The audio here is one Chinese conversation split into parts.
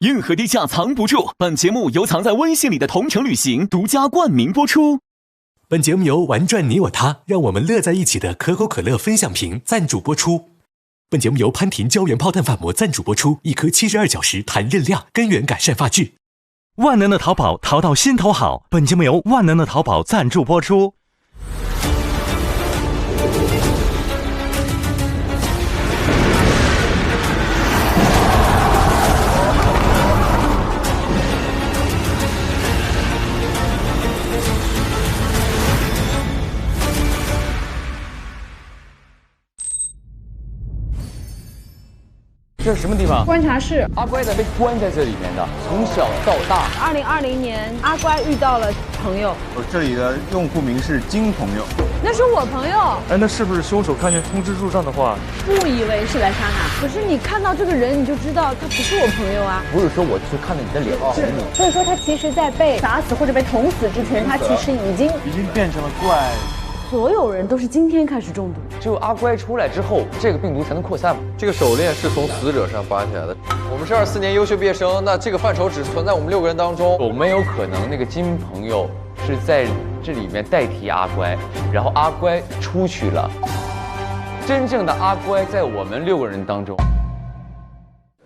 硬核低价藏不住，本节目由藏在微信里的同城旅行独家冠名播出。本节目由玩转你我他，让我们乐在一起的可口可乐分享瓶赞助播出。本节目由潘婷胶原泡弹发膜赞助播出，一颗72小时弹韧亮，根源改善发质。万能的淘宝，淘到心头好。本节目由万能的淘宝赞助播出。这是什么地方？观察室。阿乖的被关在这里面的，从小到大。2020年，阿乖遇到了朋友。这里的用户名是金朋友。那是我朋友。哎，那是不是凶手看见通知书上的话，误以为是来杀他？可是你看到这个人，你就知道他不是我朋友啊。不是说我去看到你的脸捅你，所以说他其实在被打死或者被捅死之前，他其实已经变成了怪。所有人都是今天开始中毒，只有阿乖出来之后，这个病毒才能扩散嘛。这个手链是从死者上拔起来的。我们是24年优秀毕业生，那这个范畴只存在我们6个人当中。有没有可能那个金朋友是在这里面代替阿乖，然后阿乖出去了，真正的阿乖在我们6个人当中，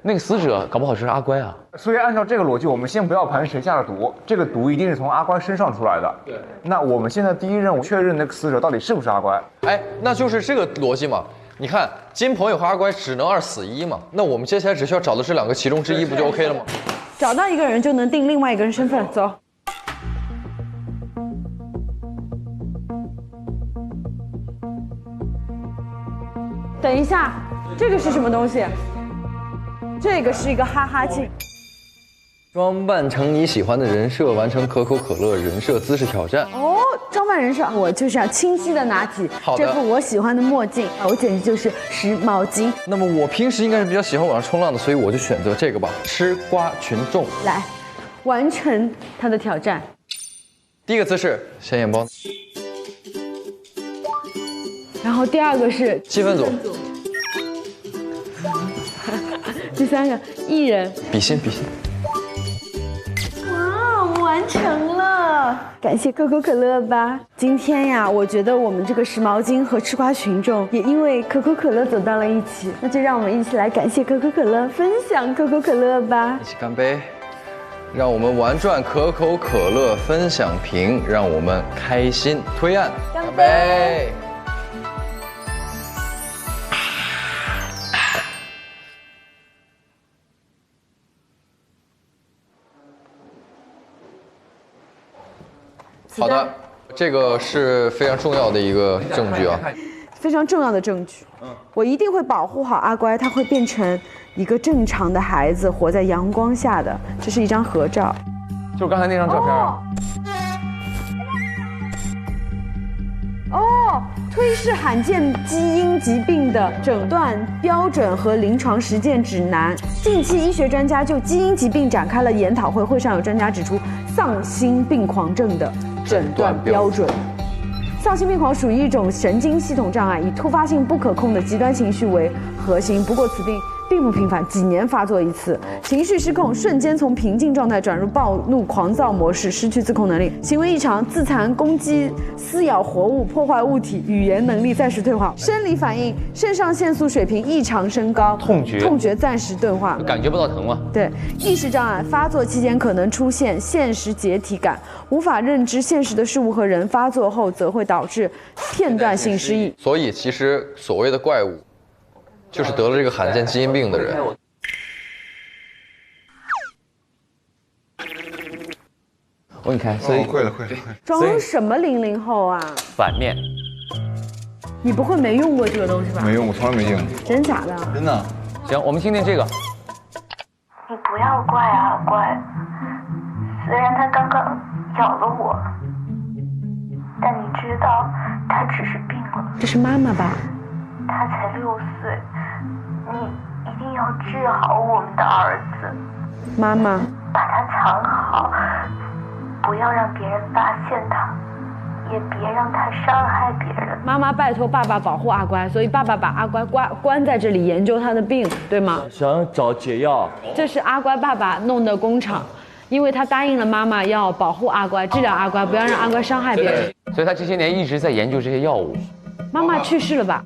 那个死者搞不好是阿乖啊。所以按照这个逻辑，我们先不要盘谁下的毒，这个毒一定是从阿乖身上出来的。对。那我们现在第一任务确认那个死者到底是不是阿乖。哎，那就是这个逻辑嘛。你看，金朋友和阿乖只能2死1嘛，那我们接下来只需要找的这2个其中之一，不就 OK 了吗？找到一个人就能定另外一个人身份。走。等一下，这个是什么东西？这个是一个哈哈镜。装扮成你喜欢的人设，完成可口可乐人设姿势挑战。哦，装扮人设，我就是要清晰的拿起这副我喜欢的墨镜，我简直就是时髦精。那么我平时应该是比较喜欢网上冲浪的，所以我就选择这个吧，吃瓜群众。来，完成他的挑战。第一个姿势，显眼包。然后第二个是气氛组。第三个艺人。比心。哇，我们完成了！感谢可口可乐吧。今天呀，我觉得我们这个时髦精和吃瓜群众也因为可口可乐走到了一起，那就让我们一起来感谢可口可乐，分享可口可乐吧。一起干杯！让我们玩转可口可乐分享瓶，让我们开心推案，干杯！好的，这个是非常重要的一个证据啊，非常重要的证据。我一定会保护好阿乖，他会变成一个正常的孩子，活在阳光下的。这是一张合照，就是刚才那张照片啊。哦，推是罕见基因疾病的诊断标准和临床实践指南。近期医学专家就基因疾病展开了研讨会，会上有专家指出丧心病狂症的诊断标准。丧心病狂属于一种神经系统障碍，以突发性不可控的极端情绪为核心。不过此病并不频繁，几年发作一次，情绪失控，瞬间从平静状态转入暴怒狂躁模式，失去自控能力，行为异常，自残、攻击、撕咬活物、破坏物体，语言能力暂时退化，生理反应，肾上腺素水平异常升高，痛觉暂时钝化，感觉不到疼吗？对，意识障碍发作期间可能出现现实解体感，无法认知现实的事物和人，发作后则会导致片段性失忆。所以其实所谓的怪物，就是得了这个罕见基因病的人。我给你看，所以会了。装什么00后啊？反面。你不会没用过这个东西吧？没用，我从来没用。真假的？真的。行，我们听听这个。你不要怪阿乖，虽然他刚刚咬了我，但你知道他只是病了。这是妈妈吧？他才6岁，你一定要治好我们的儿子。妈妈，把他藏好，不要让别人发现他。也别让他伤害别人。妈妈拜托爸爸保护阿乖，所以爸爸把阿乖关在这里研究他的病，对吗？想找解药。这是阿乖爸爸弄的工厂，因为他答应了妈妈要保护阿乖，治疗阿乖，不要让阿乖伤害别人。所以他这些年一直在研究这些药物。妈妈去世了吧？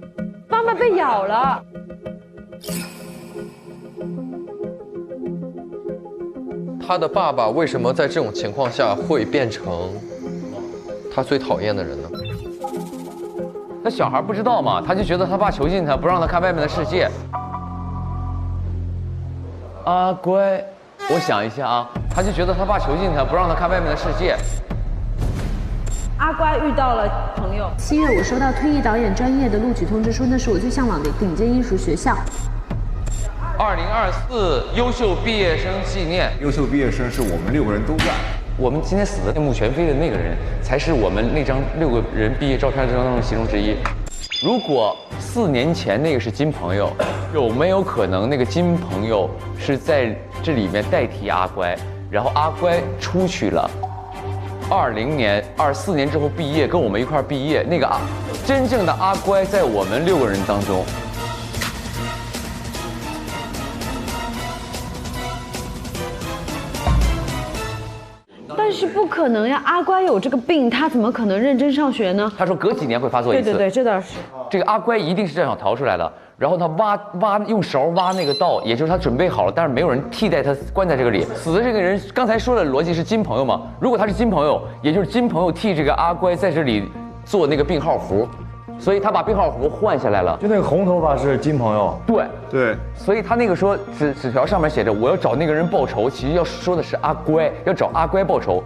妈妈被咬了。他的爸爸为什么在这种情况下会变成他最讨厌的人呢？那小孩不知道嘛，他就觉得他爸囚禁他，不让他看外面的世界。阿乖，我想一下啊，他就觉得他爸囚禁他，不让他看外面的世界。阿乖遇到了朋友。7月，我收到退役导演专业的录取通知书，那是我最向往的顶尖艺术学校。2024优秀毕业生纪念。优秀毕业生是我们6个人都在。我们今天死的面目全非的那个人，才是我们那张6个人毕业照片当中的其中之一。如果4年前那个是金朋友，有没有可能那个金朋友是在这里面代替阿乖，然后阿乖出去了？24年之后毕业，跟我们一块儿毕业，那个真正的阿乖在我们6个人当中。但是不可能呀，阿乖有这个病，他怎么可能认真上学呢？他说隔几年会发作一次。对，这倒是。这个阿乖一定是这样逃出来的，然后他用勺挖那个道，也就是他准备好了，但是没有人替代他关在这个里。死的这个人刚才说的逻辑是金朋友嘛？如果他是金朋友，也就是金朋友替这个阿乖在这里做那个病号符，所以他把病号符换下来了。就那个红头发是金朋友。对，所以他那个说纸条上面写着我要找那个人报仇，其实要说的是阿乖，要找阿乖报仇。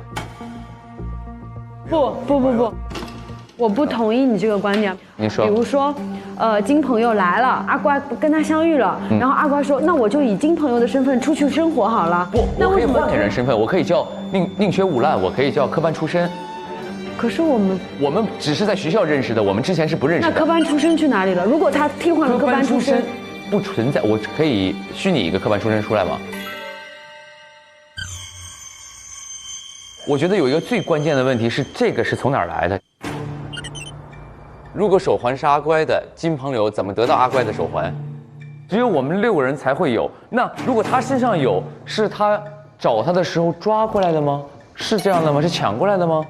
不，我不同意你这个观点。你说，比如说，金朋友来了，阿乖跟他相遇了，然后阿乖说，那我就以金朋友的身份出去生活好了。不，那我可以换个人身份，我可以叫宁缺毋滥，我可以叫科班出身。可是我们只是在学校认识的，我们之前是不认识的。那科班出身去哪里了？如果他替换了科班出身，不存在，我可以虚拟一个科班出身出来吗？我觉得有一个最关键的问题是，这个是从哪儿来的？如果手环是阿乖的，金朋友怎么得到阿乖的手环？只有我们6个人才会有。那如果他身上有，是他找他的时候抓过来的吗？是这样的吗？是抢过来的吗？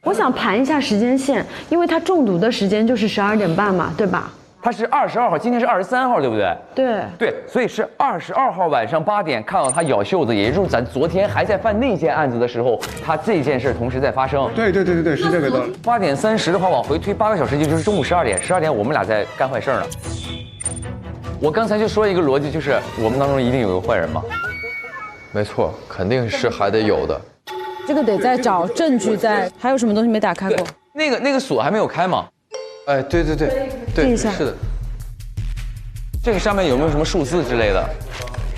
我想盘一下时间线，因为他中毒的时间就是12点半嘛，对吧？他是22号，今天是23号，对不对？对，所以是22号晚上8点看到他咬袖子，也就是咱昨天还在犯那件案子的时候，他这件事同时在发生。对，是这个道理。8点30的话往回推8个小时，也就是中午12点，12点我们俩在干坏事呢。我刚才就说一个逻辑，就是我们当中一定有个坏人嘛。没错，肯定是还得有的。这个得再找证据在，还有什么东西没打开过？那个锁还没有开吗？哎，对，这一下是的。这个上面有没有什么数字之类的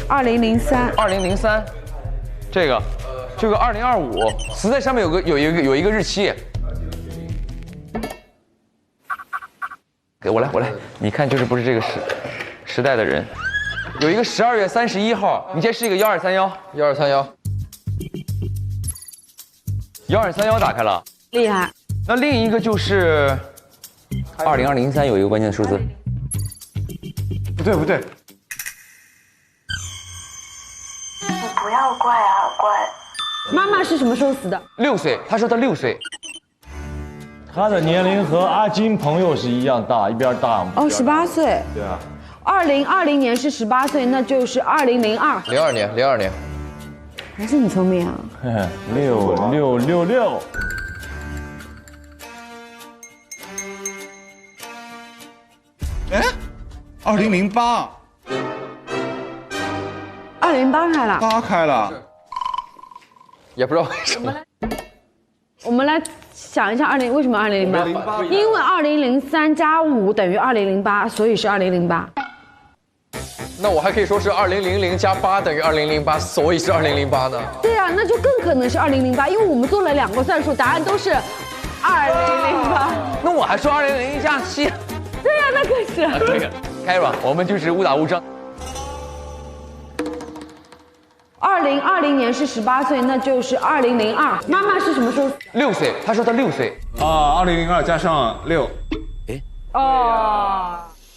？2003，这个2025，实在上面有一个日期。给我来，你看就是不是这个时代的人？有一个12月31号，你先试一个1231打开了，厉害。那另一个就是2003有一个关键的数字。不对，你不要怪阿乖。妈妈是什么时候死的？6岁，他说他6岁。他的年龄和阿金朋友是一样大，一边大。哦，18岁。对啊。2020年是18岁，那就是2002。02年。还是你聪明啊。 6666。哎，2008。2008开了。开了。也不知道为什么。我们来想一下为什么2008？因为2003加5等于2008，所以是2008。那我还可以说是2000加8等于2008，所以是2008呢？对啊，那就更可能是2008，因为我们做了2个算术，答案都是2008。那我还说2001加7。对呀，那可是。这个开吧，我们就是误打误撞。2020年是18岁，那就是2002。妈妈是什么时候？6岁，他说他6岁。啊，2002加上6。哦，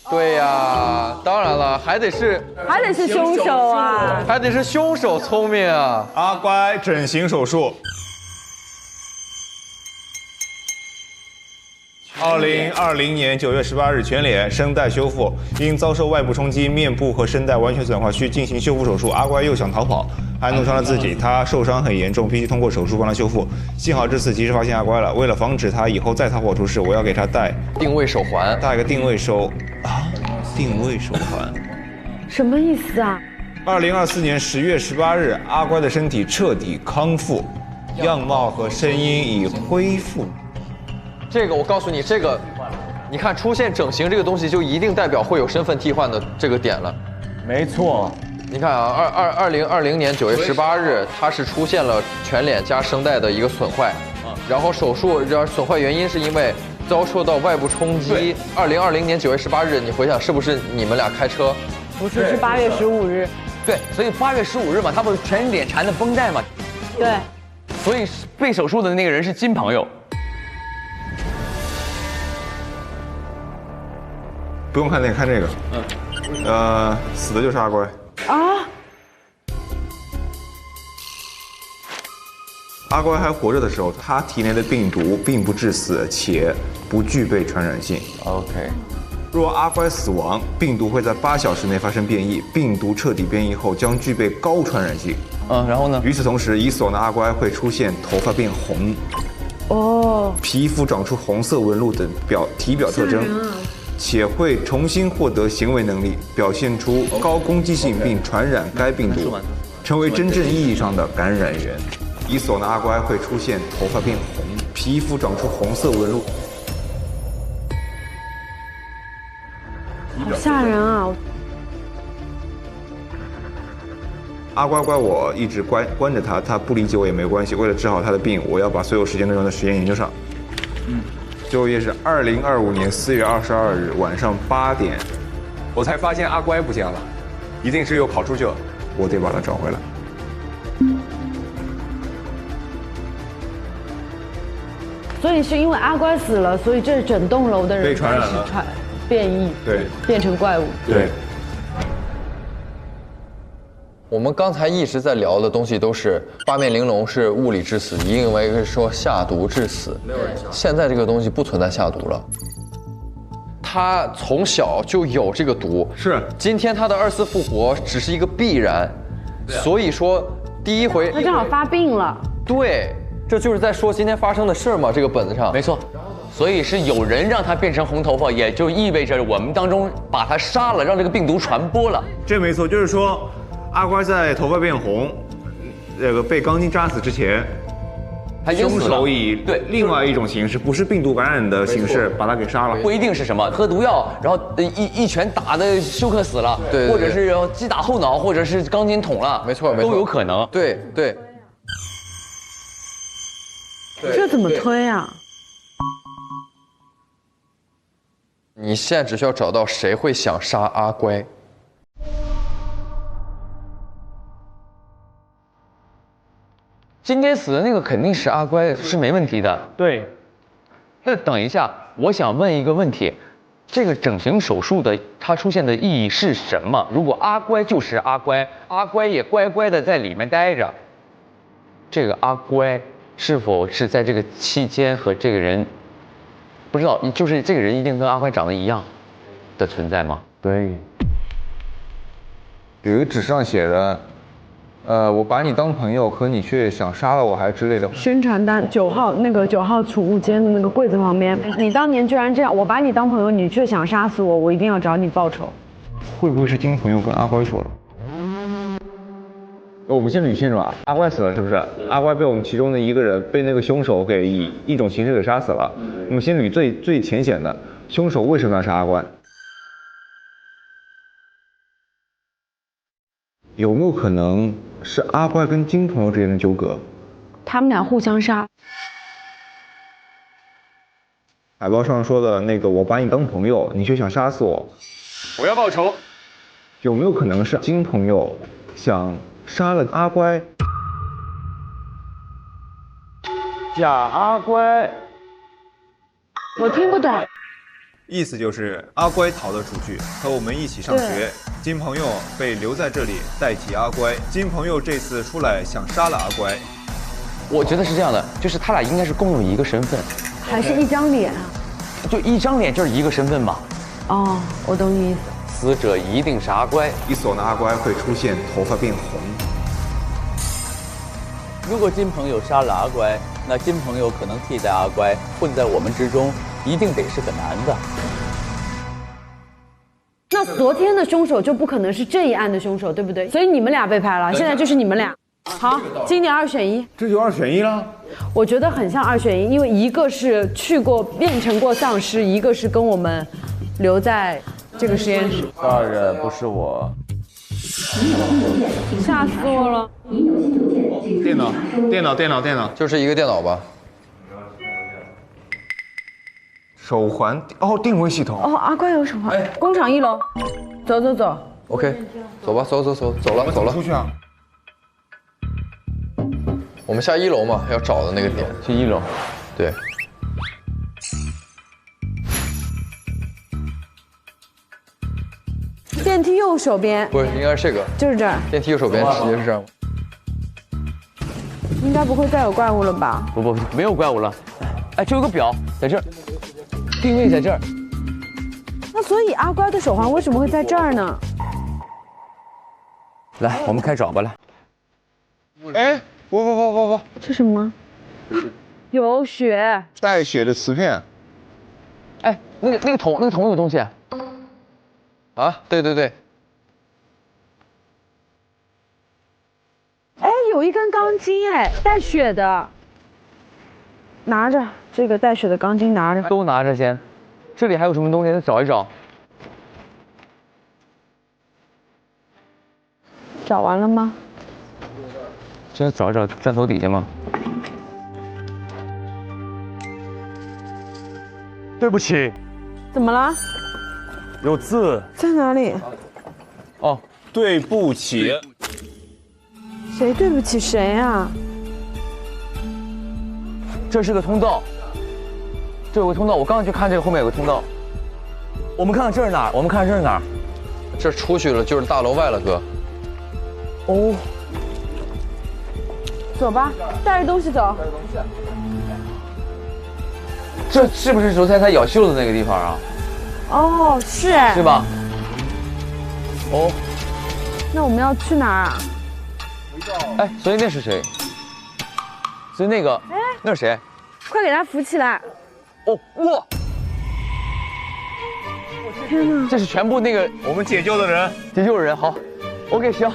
对呀，当然了，还得是凶手啊，还得是凶手聪明啊。阿乖整形手术。2020年9月18日，全脸声带修复，因遭受外部冲击，面部和声带完全损坏，需进行修复手术。阿乖又想逃跑，还弄伤了自己，他受伤很严重，必须通过手术帮他修复。幸好这次及时发现阿乖了，为了防止他以后再逃跑出事，我要给他戴定位手环，戴个定位手环。什么意思啊2024年10月18日，阿乖的身体彻底康复，样貌和声音已恢复。这个我告诉你，这个，你看出现整形这个东西，就一定代表会有身份替换的这个点了。没错，你看啊，2020年9月18日，它是出现了全脸加声带的一个损坏，然后手术，损坏原因是因为遭受到外部冲击。2020年9月18日，你回想是不是你们俩开车？不是，是8月15日。对，所以8月15日嘛，他不是全脸缠的绷带嘛？对，所以被手术的那个人是金朋友。不用看那个，看这个。死的就是阿乖。啊！阿乖还活着的时候，他体内的病毒并不致死，且不具备传染性。OK。若阿乖死亡，病毒会在8小时内发生变异，病毒彻底变异后将具备高传染性。然后呢？与此同时，已死亡的阿乖会出现头发变红，皮肤长出红色纹路等体表特征。且会重新获得行为能力，表现出高攻击性并传染该病毒，成为真正意义上的感染源。已死亡的阿乖会出现头发变红，皮肤长出红色纹路。好吓人啊！阿乖，我一直关着他，他不理解我也没关系。为了治好他的病，我要把所有时间都用在实验研究上。最后一页是2025年4月22日晚上8点，我才发现阿乖不见了，一定是又跑出去了，我得把他找回来。所以是因为阿乖死了，所以这整栋楼的人被传染了，变异，对，变成怪物，对。我们刚才一直在聊的东西都是八面玲珑是物理致死，因为是说下毒致死。现在这个东西不存在下毒了，他从小就有这个毒，是今天他的2次复活只是一个必然，所以说第一回他正好发病了，对，这就是在说今天发生的事嘛，这个本子上没错。所以是有人让他变成红头发，也就意味着我们当中把他杀了，让这个病毒传播了。这没错，就是说。阿乖在头发变红，被钢筋扎死之前，凶手以另外一种形式，不是病毒感染的形式把他给杀了。不一定是什么喝毒药，然后一拳打的休克死了，对，或者是击打后脑，或者是钢筋捅了，没错，都有可能。对。这怎么推啊？你现在只需要找到谁会想杀阿乖。今天死的那个肯定是阿乖，是没问题的。对。那等一下，我想问一个问题，这个整形手术的它出现的意义是什么？如果阿乖就是阿乖，阿乖也乖乖的在里面待着，这个阿乖是否是在这个期间和这个人不知道，就是这个人一定跟阿乖长得一样的存在吗？对。有一个纸上写的。我把你当朋友，可你却想杀了我，还之类的。宣传单9号那个9号储物间的那个柜子旁边，你当年居然这样，我把你当朋友，你却想杀死我，我一定要找你报仇。会不会是金朋友跟阿乖说的？我们先捋清楚啊，阿乖死了是不是？阿乖被我们其中的一个人被那个凶手给以一种形式给杀死了。我们先捋最浅显的，凶手为什么要杀阿乖？有没有可能是阿乖跟金朋友之间的纠葛？他们俩互相杀。海报上说的那个，我把你当朋友，你却想杀死我，我要报仇。有没有可能是金朋友想杀了阿乖。假阿乖，我听不懂。意思就是阿乖逃了出去，和我们一起上学。金朋友被留在这里代替阿乖。金朋友这次出来想杀了阿乖。我觉得是这样的，就是他俩应该是共用一个身份，还是一张脸啊？就一张脸就是一个身份嘛。哦，我懂你意思。死者一定是阿乖。一锁呢，阿乖会出现头发变红。如果金朋友杀了阿乖，那金朋友可能替代阿乖混在我们之中，一定得是个男的。那昨天的凶手就不可能是这一案的凶手，对不对？所以你们俩被拍了，现在就是你们俩。好，今年2选1，这就2选1了。我觉得很像2选1，因为一个是变成过丧尸，一个是跟我们留在这个实验室。杀人不是我。吓死我了！电脑，就是一个电脑吧。手环哦，定位系统哦，阿乖有手环。工厂1楼，走。OK， 走吧，走了。出去啊！我们下1楼嘛，要找的那个点。去1楼。对。电梯右手边。不是，应该是这个。就是这儿。电梯右手边直接是这样。应该不会再有怪物了吧？不，没有怪物了。哎，这有个表在这儿，定位在这儿。那所以阿乖的手环为什么会在这儿呢？来，我们开始找吧，来。哎，不，这什么？有血，带血的瓷片。哎，那个桶有东西。啊，对。哎，有一根钢筋，哎，带血的。拿着这个带血的钢筋，拿着。都拿着先。这里还有什么东西？再找一找。找完了吗？先找一找砖头底下吗？对不起，怎么了？有字在哪里？哦，对不起。谁对不起谁啊？这是个通道，这有个通道。我刚刚去看这个后面有个通道。我们看看这是哪儿？这出去了就是大楼外了，哥。哦。走吧，带着东西走。这是不是昨天他咬袖子那个地方啊？哦，是哎。是吧？哦。那我们要去哪儿啊？哎，所以那是谁？所以那个，那是谁？快给他扶起来！哦，哇！天哪！这是全部那个我们解救的人。好 ，OK， 行。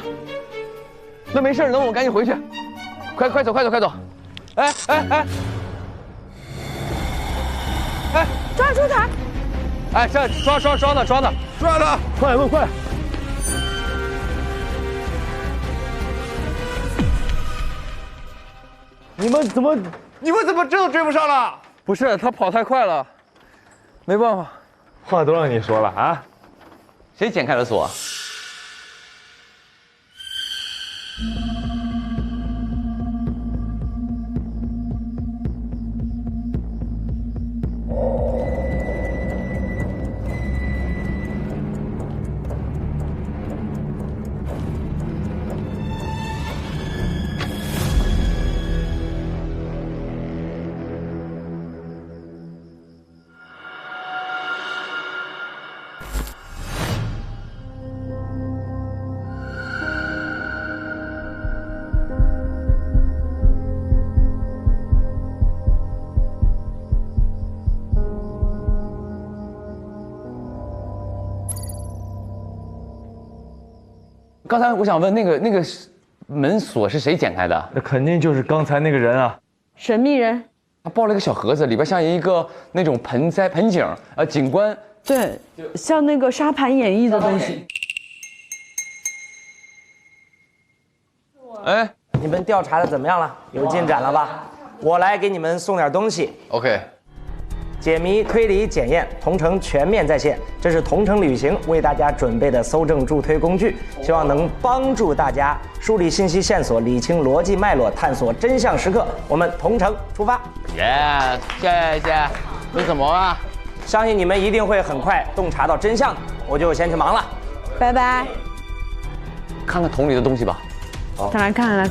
那没事，那我们赶紧回去。快走！哎！抓住他！哎，这抓他！快！你们怎么这都追不上了？不是，他跑太快了，没办法。话都让你说了啊！谁剪开了锁？刚才我想问那个门锁是谁剪开的？那肯定就是刚才那个人啊！神秘人，他抱了一个小盒子，里边像一个那种盆景，景观。对，像那个沙盘演绎的东西。哎，你们调查的怎么样了？有进展了吧？我来给你们送点东西。 OK。解谜、推理、检验，同城全面在线。这是同城旅行为大家准备的搜证助推工具，希望能帮助大家梳理信息线索，理清逻辑脉络，探索真相时刻。我们同城出发！谢谢。这怎么啊？相信你们一定会很快洞察到真相的。我就先去忙了，拜拜。看看桶里的东西吧。好，来看。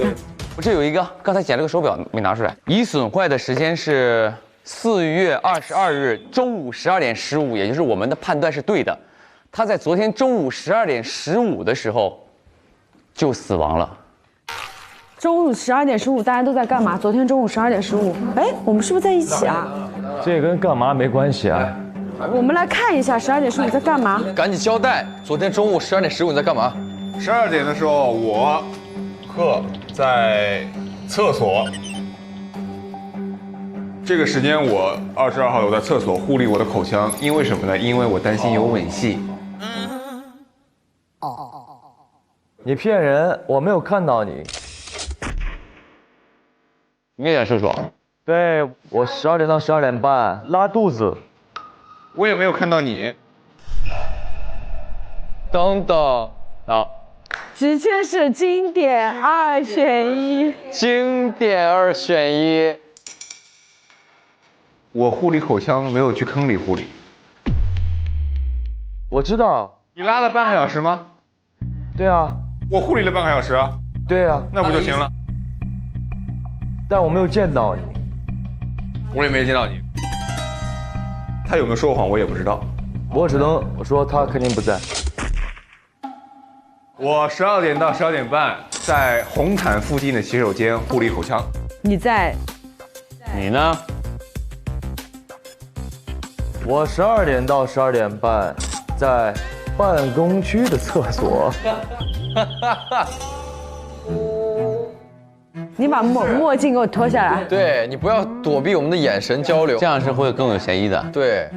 我这有一个，刚才捡了个手表没拿出来。已损坏的时间是4月22日中午12点15，也就是我们的判断是对的。他在昨天中午12点15的时候就死亡了。中午12点15，大家都在干嘛？昨天中午12点15，哎，我们是不是在一起啊？这跟干嘛没关系啊。我们来看一下12点15你在干嘛？赶紧交代，昨天中午12点15你在干嘛？12点的时候，我在厕所。这个时间我22号我在厕所护理我的口腔，因为什么呢？因为我担心有吻戏。你骗人，我没有看到你。你也想说说？对，我12点到12点半拉肚子。我也没有看到你。等等，好。直接是经典2选1。经典2选1。我护理口腔没有去坑里护理。我知道。你拉了半个小时吗？对啊。我护理了半个小时啊。对啊。那不就行了？但我没有见到你。我也没见到你。他有没有说谎我也不知道。我只能说他肯定不在。我12点到12点半在红毯附近的洗手间护理口腔。你在？你呢？我12点到12点半在办公区的厕所。你把墨镜给我脱下来。对，你不要躲避我们的眼神交流，这样是会更有嫌疑的。对。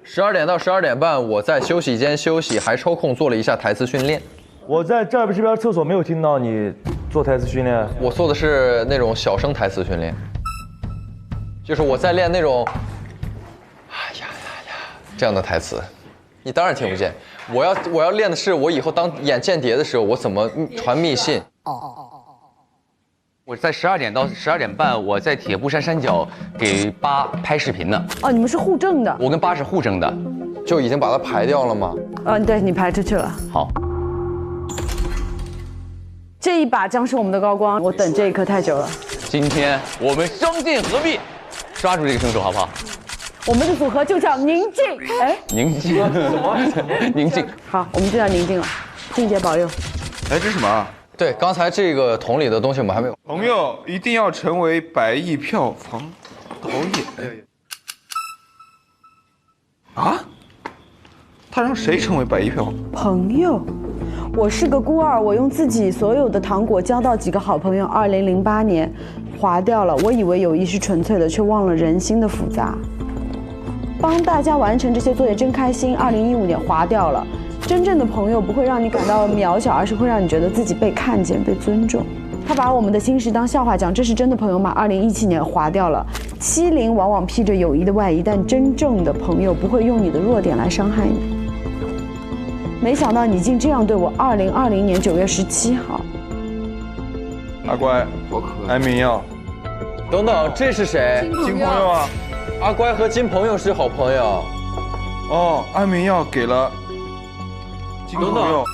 12点到12点半，我在休息间休息，还抽空做了一下台词训练。我在这边厕所没有听到你做台词训练。我做的是那种小声台词训练，就是我在练那种这样的台词，你当然听不见。我要练的是我以后当演间谍的时候，我怎么传密信。我在12点到12点半，我在铁布衫山脚给8拍视频呢。哦，你们是互证的？我跟8是互证的，就已经把它排掉了吗？对，你排出去了。好，这一把将是我们的高光，我等这一刻太久了。今天我们双剑合璧，抓住这个凶手好不好？我们的组合就叫宁静。哎，宁静什么？宁静。好，我们就叫宁静了。静姐保佑。哎，这是什么啊？对，刚才这个桶里的东西我们还没有。朋友一定要成为100亿票房导演。啊？他让谁成为100亿票？朋友，我是个孤儿，我用自己所有的糖果交到几个好朋友。2008年划掉了，我以为友谊是纯粹的，却忘了人心的复杂。帮大家完成这些作业真开心。2015年划掉了。真正的朋友不会让你感到渺小，而是会让你觉得自己被看见、被尊重。他把我们的心事当笑话讲，这是真的朋友吗？2017年划掉了。欺凌往往披着友谊的外衣，但真正的朋友不会用你的弱点来伤害你。没想到你竟这样对我。2020年9月17号。阿乖，安眠药。等等，这是谁？金朋友啊。阿乖和金朋友是好朋友。哦，安眠药给了。金朋友，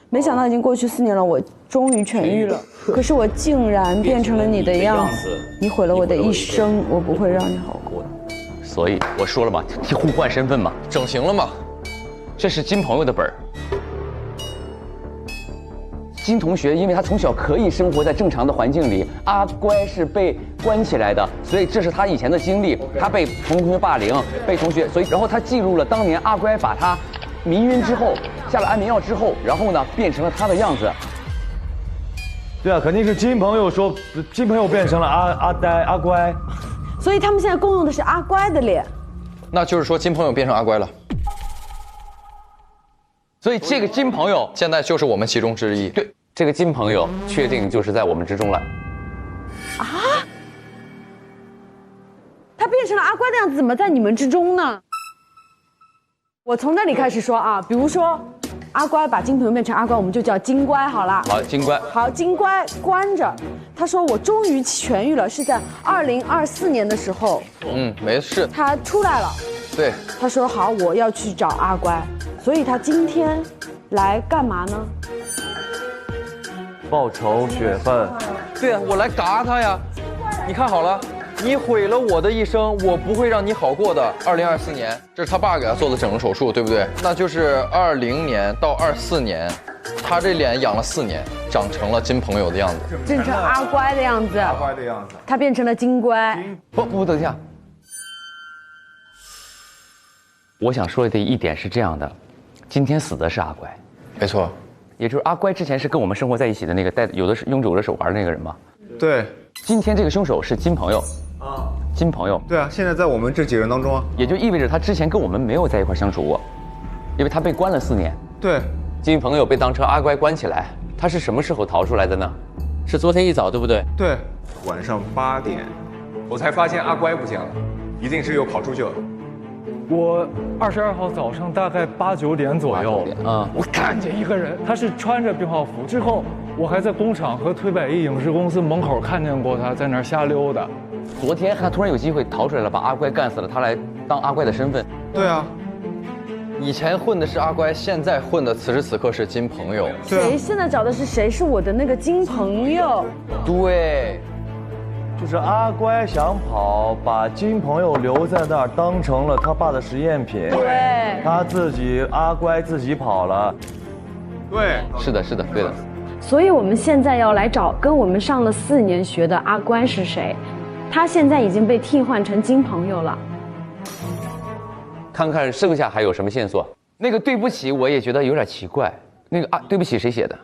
没想到已经过去4年了，我终于痊愈了。可是我竟然变成了你的样子，你毁了我的一生，我不会让你好过。所以我说了嘛，互换身份嘛，整形了嘛。这是金朋友的本儿。金同学，因为他从小可以生活在正常的环境里，阿乖是被关起来的，所以这是他以前的经历。他被同学霸凌，被同学，所以然后他记录了当年阿乖把他迷晕之后，下了安眠药之后，然后呢变成了他的样子。对啊，肯定是金朋友说，金朋友变成了阿呆、阿乖，所以他们现在共用的是阿乖的脸。那就是说金朋友变成阿乖了。所以这个金朋友现在就是我们其中之一。对，这个金朋友确定就是在我们之中了。啊？他变成了阿乖的样子，怎么在你们之中呢？我从那里开始说啊，比如说阿乖把金朋友变成阿乖，我们就叫金乖好了。好，金乖。好，金乖关着。他说我终于痊愈了，是在2024年的时候。没事。他出来了。对。他说好，我要去找阿乖，所以他今天来干嘛呢？报仇雪恨。对呀，我来嘎他呀！你看好了。你毁了我的一生，我不会让你好过的。2024年，这是他爸给他做的整容手术，对不对？那就是20年到24年，他这脸养了4年，长成了金朋友的样子，变成阿乖的样子。阿乖的样子，他变成了金乖。不，等一下。我想说的一点是这样的，今天死的是阿乖，没错，也就是阿乖之前是跟我们生活在一起的那个用着我的手玩的那个人吗？对。今天这个凶手是金朋友。金朋友，对啊，现在在我们这几人当中啊，也就意味着他之前跟我们没有在一块相处过，因为他被关了4年。对，金朋友被当成阿乖关起来，他是什么时候逃出来的呢？是昨天一早，对不对？对，晚上8点，我才发现阿乖不见了，一定是又跑出去了。我22号早上大概8、9点左右，我看见一个人，他是穿着病号服，之后我还在工厂和推百亿影视公司门口看见过他在那儿瞎溜达。昨天他突然有机会逃出来了，把阿乖干死了，他来当阿乖的身份。对啊，以前混的是阿乖，现在混的此时此刻是金朋友。谁现在找的是谁？是我的那个金朋友。对，就是阿乖想跑，把金朋友留在那儿，当成了他爸的实验品。对，他自己阿乖自己跑了。对，是的，对的。所以我们现在要来找跟我们上了4年学的阿乖是谁？他现在已经被替换成金朋友了。看看剩下还有什么线索。那个对不起，我也觉得有点奇怪。那个对不起谁写的？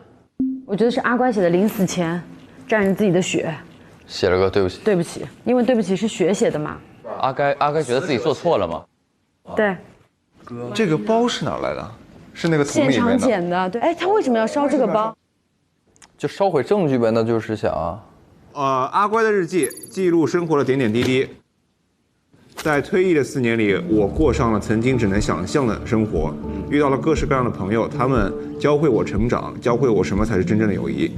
我觉得是阿乖写的，临死前沾着自己的血，写了个对不起。对不起，因为对不起是血写的嘛。阿乖觉得自己做错了吗？对。这个包是哪来的？是那个桶里面的。现场捡的，对。哎，他为什么要烧这个包？就烧毁证据呗，那就是想啊。阿乖的日记记录生活的点点滴滴。在退役的4年里，我过上了曾经只能想象的生活，遇到了各式各样的朋友，他们教会我成长，教会我什么才是真正的友谊。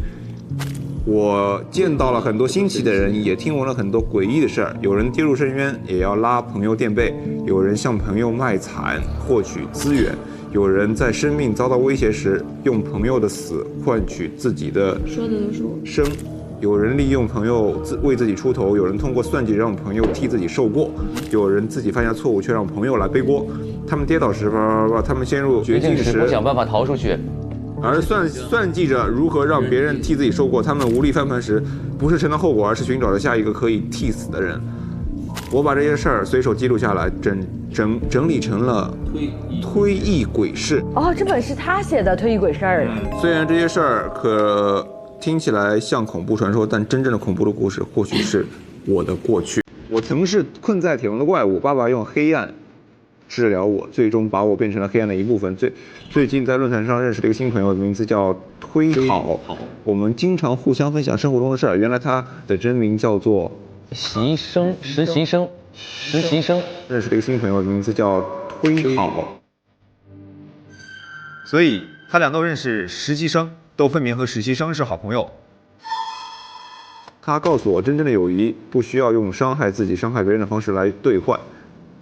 我见到了很多新奇的人，也听闻了很多诡异的事儿。有人跌入深渊，也要拉朋友垫背；有人向朋友卖惨，获取资源；有人在生命遭到威胁时，用朋友的死换取自己的生。有人利用朋友为自己出头，有人通过算计让朋友替自己受过，有人自己犯下错误却让朋友来背锅。他们跌倒时，他们陷入绝境时，不想办法逃出去，而算计着如何让别人替自己受过。他们无力翻盘时，不是承担后果，而是寻找着下一个可以替死的人。我把这些事儿随手记录下来，整理成了推忆鬼事。哦，这本是他写的推忆鬼事儿。虽然这些事儿可听起来像恐怖传说，但真正的恐怖的故事或许是我的过去。我曾是困在铁笼的怪物，爸爸用黑暗治疗我，最终把我变成了黑暗的一部分。最近在论坛上认识了一个新朋友，名字叫推好，我们经常互相分享生活中的事儿。原来他的真名叫做实习生。认识了一个新朋友，名字叫推好，所以他俩都认识实习生。都分明和实习生是好朋友。他告诉我，真正的友谊不需要用伤害自己、伤害别人的方式来兑换。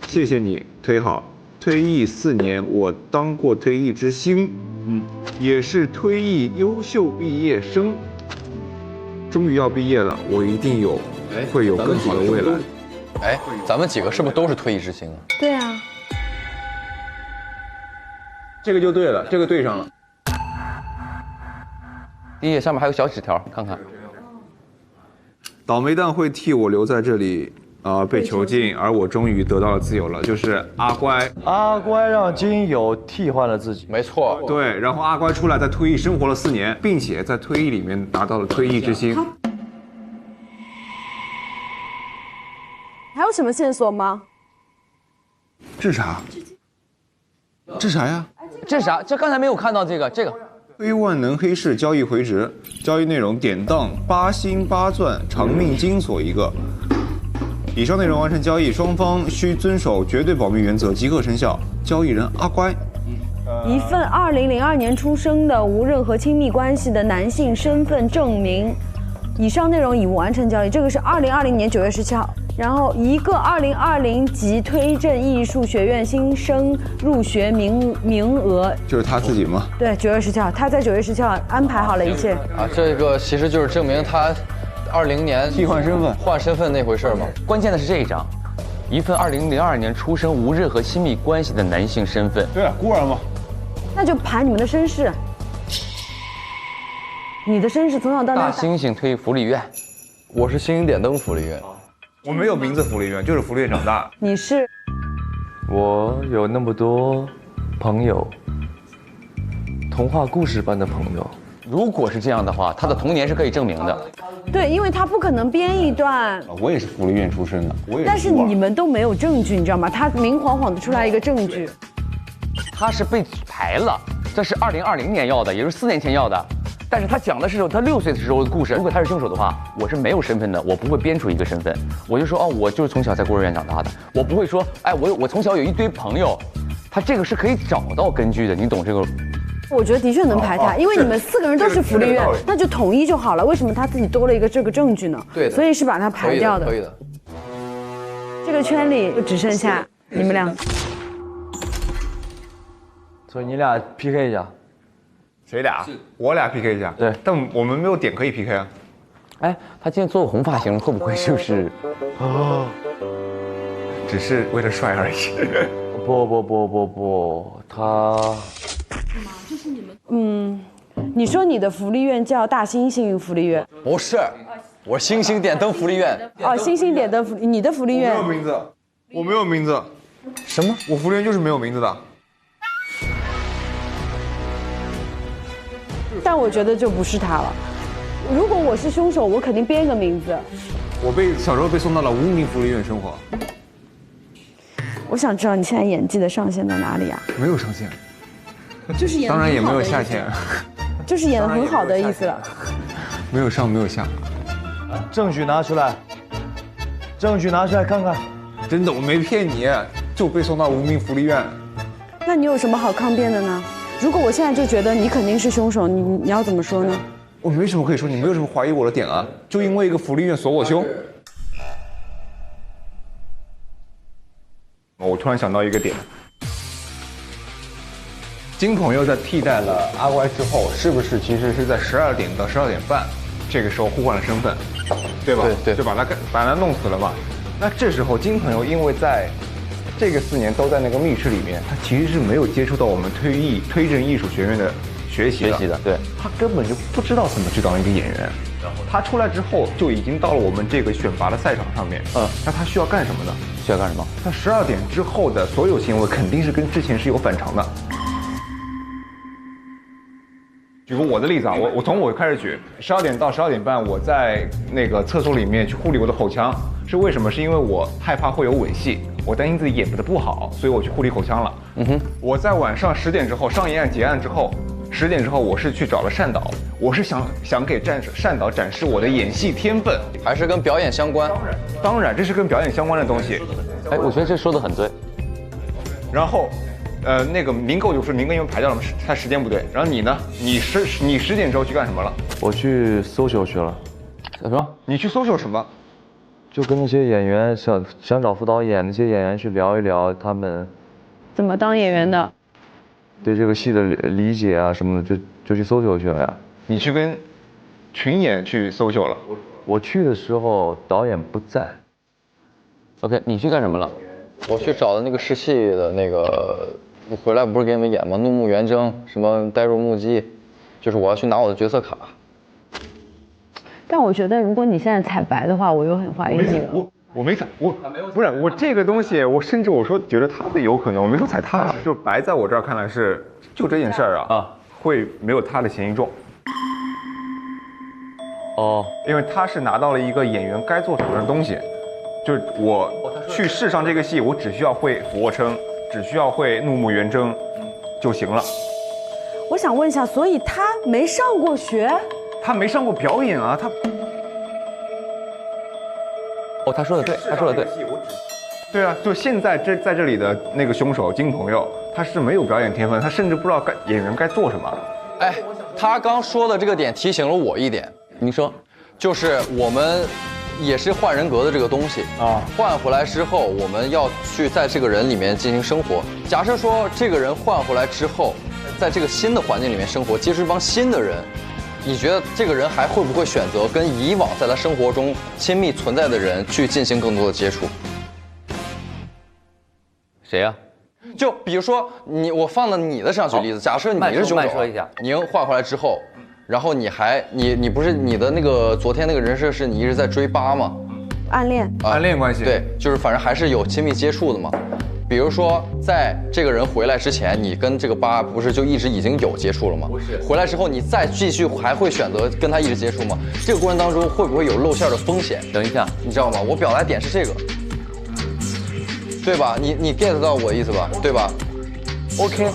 谢谢你，推好。退役4年，我当过退役之星，也是退役优秀毕业生。终于要毕业了，我一定会有更好的未来。哎，咱们几个是不是都是退役之星啊？对啊。这个就对了，这个对上了。第一页上面还有小纸条，看看。倒霉蛋会替我留在这里，被囚禁，而我终于得到了自由了。就是阿乖，阿乖让金友替换了自己，没错。对，然后阿乖出来在退役生活了4年，并且在退役里面拿到了退役之星。还有什么线索吗？这啥？这啥呀？这啥？这刚才没有看到这个。黑万能黑市交易回执，交易内容典当8星8钻长命金锁1个。以上内容完成交易，双方需遵守绝对保密原则，即刻生效。交易人阿乖。一份2002年出生的无任何亲密关系的男性身份证明。以上内容已完成交易，这个是2020年9月17号。然后一个2020级推正艺术学院新生入学名额，就是他自己吗？对，9月17号，他在9月17号安排好了一切。啊，这个其实就是证明他20年替换身份，换身份那回事嘛。关键的是这一张，一份2002年出生无任何亲密关系的男性身份。对啊，孤儿嘛。那就盘你们的身世。你的身世从小到大。大猩猩推福利院，我是星星点灯福利院。我没有名字福利院，就是福利院长大。你是？我有那么多朋友，童话故事般的朋友。如果是这样的话，他的童年是可以证明的。对，因为他不可能编一段。我也是福利院出身的，我也是。但是你们都没有证据，你知道吗？他明晃晃的出来一个证据。他是被排了，这是2020年要的，也就是4年前要的。但是他讲的是他6岁的时候的故事。如果他是凶手的话，我是没有身份的，我不会编出一个身份。我就说哦，我就是从小在孤儿院长大的。我不会说，哎，我从小有一堆朋友，他这个是可以找到根据的，你懂这个？我觉得的确能排他，因为你们4个人都是福利院，那就统一就好了。为什么他自己多了一个这个证据呢？对的，所以是把他排掉的。可以的。这个圈里就只剩下你们俩。所以你俩 PK 一下。谁俩？我俩 PK 一下。对，但我们没有点可以 PK 啊。哎，他今天做个红发型，会不会就是哦，只是为了帅而已？不，他就是你们。你说你的福利院叫大猩猩福利院？不是，我星星点灯福利院。哦，星星点灯你的福利院？我没有名字，我没有名字。什么？我福利院就是没有名字的。但我觉得就不是他了。如果我是凶手，我肯定编个名字。我小时候被送到了无名福利院生活。我想知道你现在演技的上限在哪里啊？没有上限，就是演。当然也没有下限，就是演得很好的意思了。没有上，没有下。证据拿出来，证据拿出来看看。真的，我没骗你，就被送到无名福利院。那你有什么好抗辩的呢？如果我现在就觉得你肯定是凶手，你要怎么说呢？我没什么可以说，你没有什么怀疑我的点啊，就因为一个福利院锁我凶。我突然想到一个点，金朋友在替代了阿乖之后，是不是其实是在12点到12点半这个时候互换了身份，对吧？对，就把他弄死了嘛。那这时候金朋友因为在这个4年都在那个密室里面，他其实是没有接触到我们推正艺术学院的学习的，对，他根本就不知道怎么去当一个演员。他出来之后就已经到了我们这个选拔的赛场上面，那他需要干什么呢？需要干什么？他12点之后的所有行为肯定是跟之前是有反常的。举个我的例子啊，我从我开始举，12点到12点半，我在那个厕所里面去护理我的口腔，是为什么？是因为我害怕会有吻戏，我担心自己演得不好，所以我去护理口腔了。我在晚上10点之后上一案结案之后，10点之后我是去找了单导，我是想给单导展示我的演戏天分，还是跟表演相关？当然，这是跟表演相关的东西。哎，我觉得这说得很对。然后。那个明构就是明哥因为排掉了，他时间不对。然后你呢？你10点之后去干什么了？我去social去了。什么？你去social什么？就跟那些演员想找副导演那些演员去聊一聊他们怎么当演员的，对这个戏的理解啊什么的，就去social去了呀。你去跟群演去social了？我去的时候导演不在。OK， 你去干什么了？我去找的那个试戏的那个。我回来不是给你们演吗？怒目圆睁，什么呆若木鸡，就是我要去拿我的角色卡。但我觉得，如果你现在彩白的话，我又很怀疑你了。我没彩，不是我这个东西，我甚至我说觉得他的有可能，我没说踩他，就白在我这儿看来是就这件事儿啊，会没有他的嫌疑重。哦，因为他是拿到了一个演员该做什么的东西，就是我去试上这个戏，我只需要会俯卧撑。只需要会怒目圆睁就行了。我想问一下，所以他没上过学？他没上过表演啊，他。哦，他说的对，他说的对。对啊，就现在在这里的那个凶手金朋友，他是没有表演天分，他甚至不知道演员该做什么。哎，他刚说的这个点提醒了我一点，你说，就是我们也是换人格的这个东西啊，换回来之后，我们要去在这个人里面进行生活。假设说这个人换回来之后，在这个新的环境里面生活，接触一帮新的人，你觉得这个人还会不会选择跟以往在他生活中亲密存在的人去进行更多的接触？谁呀？就比如说我放到你的身上举例子，假设你是凶手，说一下，您换回来之后，然后你不是你的那个昨天那个人设是你一直在追八吗？暗恋，暗恋关系。对，就是反正还是有亲密接触的嘛。比如说，在这个人回来之前，你跟这个八不是就一直已经有接触了吗？不是。回来之后，你再继续还会选择跟他一直接触吗？这个过程当中会不会有露馅的风险？等一下，你知道吗？我表达点是这个，对吧？你 get 到我的意思吧？对吧 ？OK。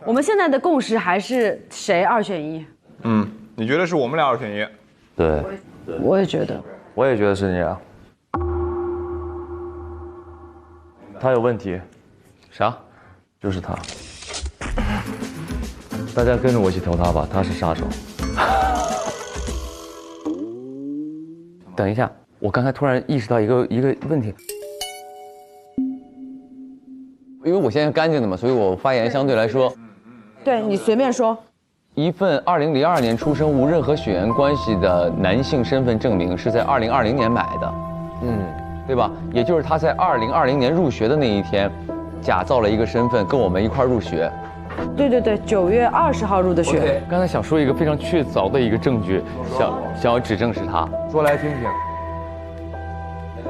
我们现在的共识还是谁2选1？嗯，你觉得是我们俩2选1？对，我也觉得。我也觉得是你啊。他有问题。啥？就是他。大家跟着我一起投他吧，他是杀手。等一下，我刚才突然意识到一个问题，因为我现在干净的嘛，所以我发言相对来说，对你随便说。一份2002年出生无任何血缘关系的男性身份证明是在2020年买的，对吧？也就是他在2020年入学的那一天，假造了一个身份跟我们一块入学。对对对，9月20号入的学。刚才想说一个非常确凿的一个证据，想要指证是他。说来听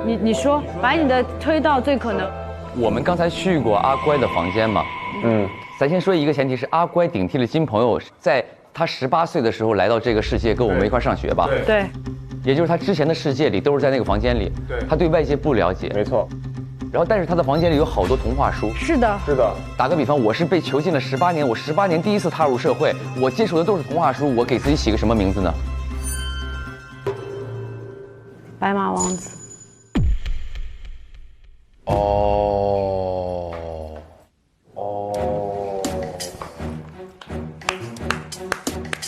听。你说，把你的推到最可能。我们刚才去过阿乖的房间嘛？咱先说一个前提是阿乖顶替了金朋友，在他18岁的时候来到这个世界，跟我们一块上学吧？对。也就是他之前的世界里都是在那个房间里，对，他对外界不了解。没错。然后，但是他的房间里有好多童话书。是的，是的。打个比方，我是被囚禁了18年，我18年第一次踏入社会，我接触的都是童话书，我给自己起个什么名字呢？白马王子。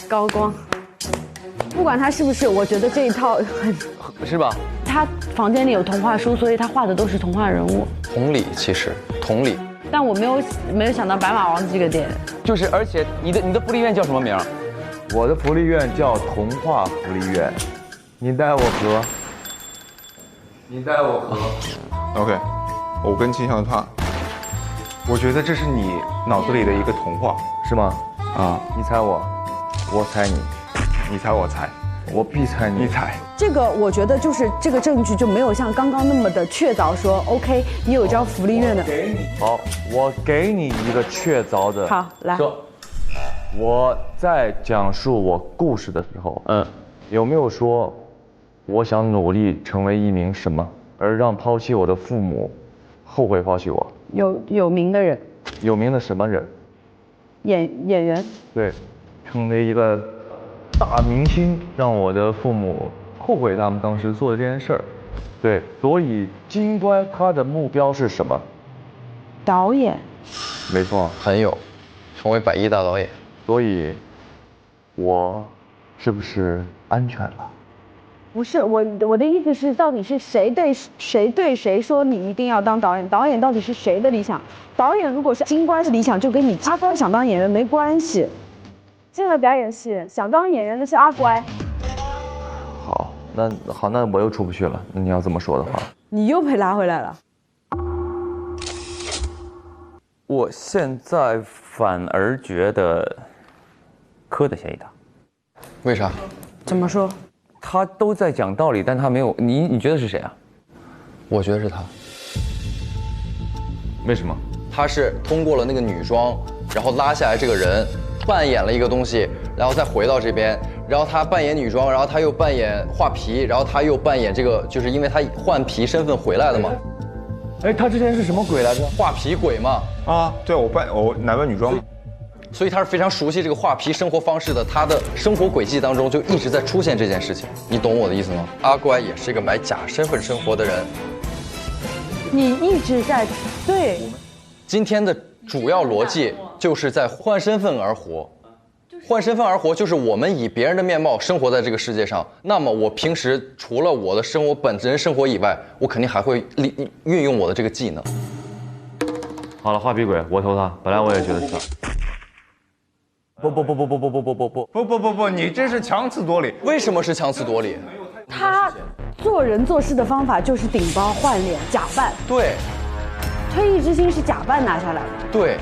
高光。不管他是不是，我觉得这一套是吧？他房间里有童话书，所以他画的都是童话人物。同理，其实同理。但我没有想到白马王子这个点。就是，而且你的福利院叫什么名？我的福利院叫童话福利院。你带我和。OK， 我更倾向他。我觉得这是你脑子里的一个童话，是吗？啊，你猜我，我猜你，你猜我猜。我必猜你猜，这个我觉得就是这个证据就没有像刚刚那么的确凿，说 OK， 你有一张福利院的。好，我给你一个确凿的。好，来说。我在讲述我故事的时候，有没有说我想努力成为一名什么，而让抛弃我的父母后悔抛弃我？有名的人。有名的什么人？演员。对，成为一个大明星，让我的父母后悔他们当时做的这件事儿。对，所以金乖他的目标是什么？导演。没错，很有，成为100亿大导演。所以，我是不是安全了？不是，我的意思是，到底是谁对谁说你一定要当导演？导演到底是谁的理想？导演如果是金乖是理想，就跟你阿乖想当演员没关系。这个表演系想当演员的是阿乖。好，那我又出不去了。那你要这么说的话，你又被拉回来了。我现在反而觉得柯的嫌疑大。为啥？怎么说？他都在讲道理，但他没有。你觉得是谁啊？我觉得是他。为什么？他是通过了那个女装，然后拉下来这个人，扮演了一个东西，然后再回到这边，然后他扮演女装，然后他又扮演画皮，然后他又扮演这个，就是因为他换皮身份回来的嘛。哎，他之前是什么鬼来着？画皮鬼嘛。啊，对，我男扮女装。所以他是非常熟悉这个画皮生活方式的。他的生活轨迹当中就一直在出现这件事情，你懂我的意思吗？阿乖也是一个买假身份生活的人。你一直在对。今天的主要逻辑就是在换身份而活。换身份而活，就是我们以别人的面貌生活在这个世界上。那么我平时除了我的本人生活以外，我肯定还会运用我的这个技能。好了，画皮鬼，我投他。本来我也觉得是他。不，你这是强词夺理。为什么是强词夺理？他做人做事的方法就是顶包换脸假扮。对。退役之星是假扮拿下来的。对。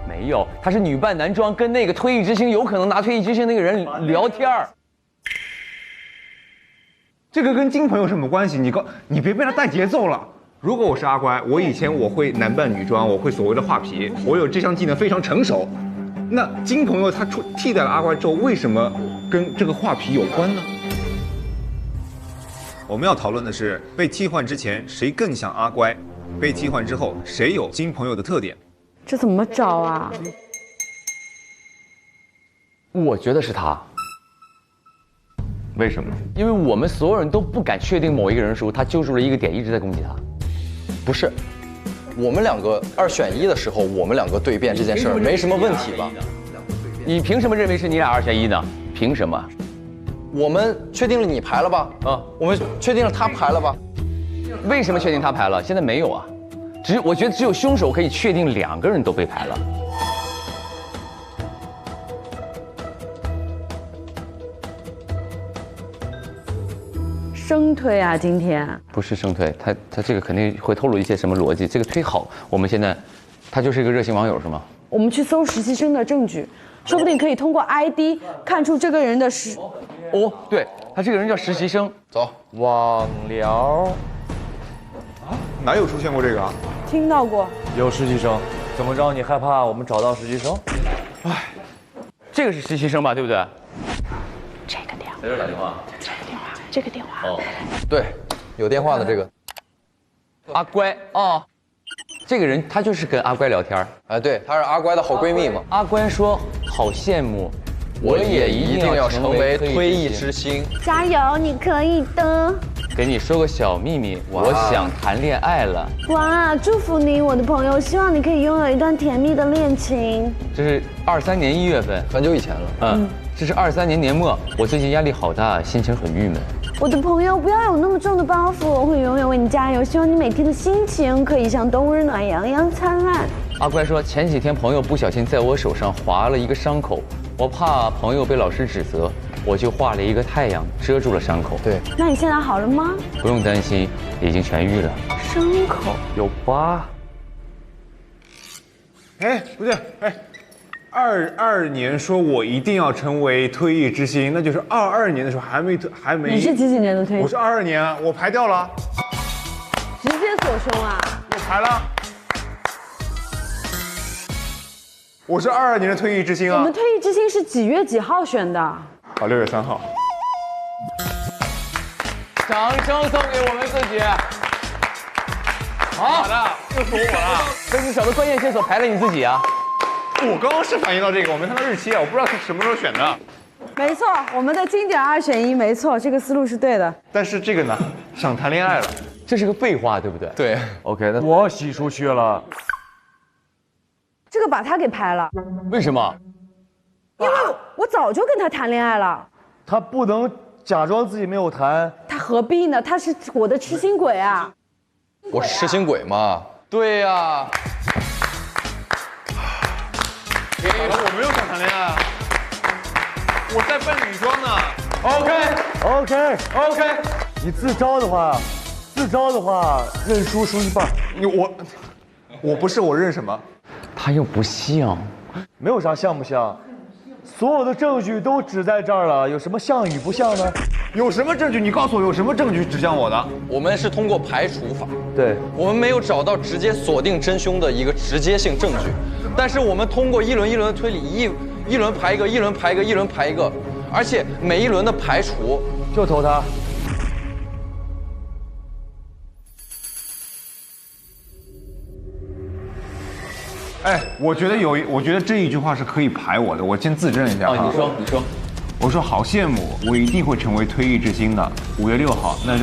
没有，他是女扮男装，跟那个退役之星有可能拿退役之星那个人聊天儿。这个跟金朋友有什么关系？你别被他带节奏了。如果我是阿乖，我以前我会男扮女装，我会所谓的画皮，我有这项技能非常成熟。那金朋友他替代了阿乖之后，为什么跟这个画皮有关呢？我们要讨论的是被替换之前谁更像阿乖，被替换之后谁有金朋友的特点。这怎么找啊？我觉得是他。为什么？因为我们所有人都不敢确定某一个人的时候，他揪住了一个点，一直在攻击他。不是，我们两个2选1的时候，我们两个对辩这件事儿没什么问题吧？你凭什么认为是你俩2选1呢？凭什么？我们确定了你排了吧？啊，我们确定了他排了吧？为什么确定他排了？现在没有啊。我觉得只有凶手可以确定2个人都被排了。生推啊，今天不是生推，他这个肯定会透露一些什么逻辑。这个推好，我们现在他就是一个热心网友是吗？我们去搜实习生的证据，说不定可以通过 ID 看出这个人的哦，对，他这个人叫实习生。走，网聊。哪有出现过这个啊？听到过。有实习生，怎么着？你害怕我们找到实习生？哎，这个是实习生吧？对不对？这个电话。谁打电话？这个电话。哦，对，有电话的这个。阿乖哦，这个人他就是跟阿乖聊天。哎，对，她是阿乖的好闺蜜嘛。阿乖说：“好羡慕，我也一定要成为退役之星。加油，你可以的。”给你说个小秘密，我想谈恋爱了。哇，祝福你，我的朋友，希望你可以拥有一段甜蜜的恋情。这是23年1月份，很久以前了。这是23年年末，我最近压力好大，心情很郁闷。我的朋友，不要有那么重的包袱，我会永远为你加油。希望你每天的心情可以像冬日暖阳一样灿烂。阿乖说，前几天朋友不小心在我手上划了一个伤口，我怕朋友被老师指责，我就画了一个太阳遮住了伤口。对，那你现在好了吗？不用担心，已经痊愈了。伤口有疤。哎，不对，哎，22年说我一定要成为退役之星，那就是22年的时候还没。你是几年的退役？我是22年啊，我排掉了。直接锁胸啊！我排了。我是22年的退役之星啊。我们退役之星是几月几号选的？啊，6月3号。掌声送给我们自己。好的，又是我了。被你找到关键线索排了你自己啊。我刚刚是反应到这个，我没看到日期啊，我不知道是什么时候选的。没错，我们的经典2选1，没错，这个思路是对的。但是这个呢，想谈恋爱了，这是个废话，对不对？对 ，OK， 那我洗出去了。这个把他给排了，为什么？因为我早就跟他谈恋爱了。他不能假装自己没有谈。他何必呢？他是我的痴心鬼啊！我是痴心鬼嘛？对呀。我没有想谈恋爱啊，我在扮女装呢。OK， 你自招的话，认输输一半。我不是，我认什么？他又不像，没有啥像不像，所有的证据都指在这儿了，有什么像与不像呢？有什么证据？你告诉我有什么证据指向我的？我们是通过排除法，对，我们没有找到直接锁定真凶的一个直接性证据，但是我们通过一轮一轮的推理，一轮排一个，一轮排一个，一轮排一个，而且每一轮的排除就投他。哎，我觉得这一句话是可以排我的，我先自证一下哈。你说。我说好羡慕，我一定会成为推艺之星的。5月6号，那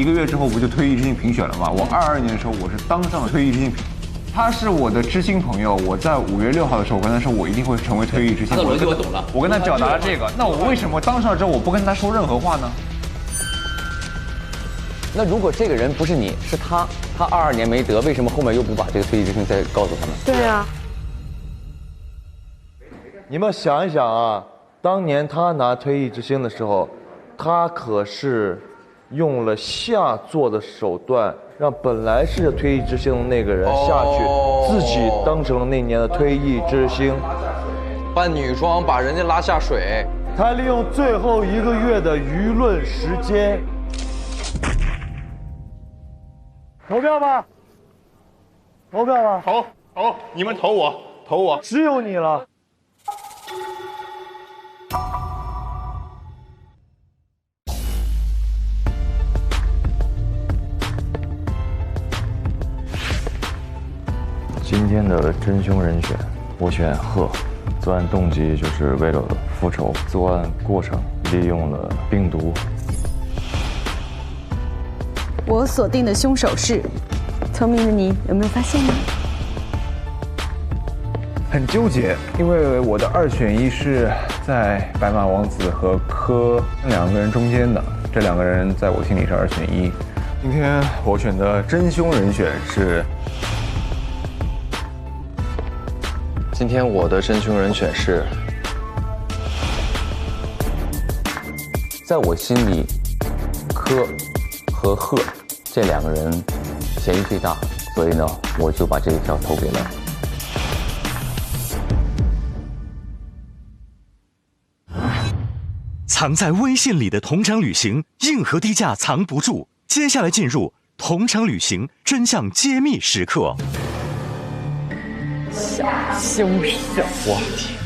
1个月之后不就推艺之星评选了吗？我22年的时候我是当上了推艺之星，他是我的知心朋友。我在5月6号的时候，我跟他说我一定会成为推艺之星。他的逻辑我懂了。我跟他表达了这个，那我为什么当上了之后我不跟他说任何话呢？那如果这个人不是你，是他22年没得，为什么后面又不把这个推艺之星再告诉他们？对啊。你们想一想啊。当年他拿推艺之星的时候，他可是用了下作的手段，让本来是推艺之星的那个人下去，自己当成了那年的推艺之星，扮女装把人家拉下水。他利用最后1个月的舆论时间，投票吧，投票吧，投，你们投我，只有你了。今天的真凶人选，我选贺。作案动机就是为了复仇，作案过程利用了病毒。我锁定的凶手是，聪明的你有没有发现呢？很纠结，因为我的2选1是在白马王子和柯2个人中间的，这2个人在我心里是2选1。今天我选的真凶人选是。今天我的真凶人选是，在我心里，柯和贺这2个人嫌疑最大，所以呢，我就把这一票投给了。藏在微信里的同城旅行，硬核低价藏不住。接下来进入同城旅行真相揭秘时刻。凶手！我天！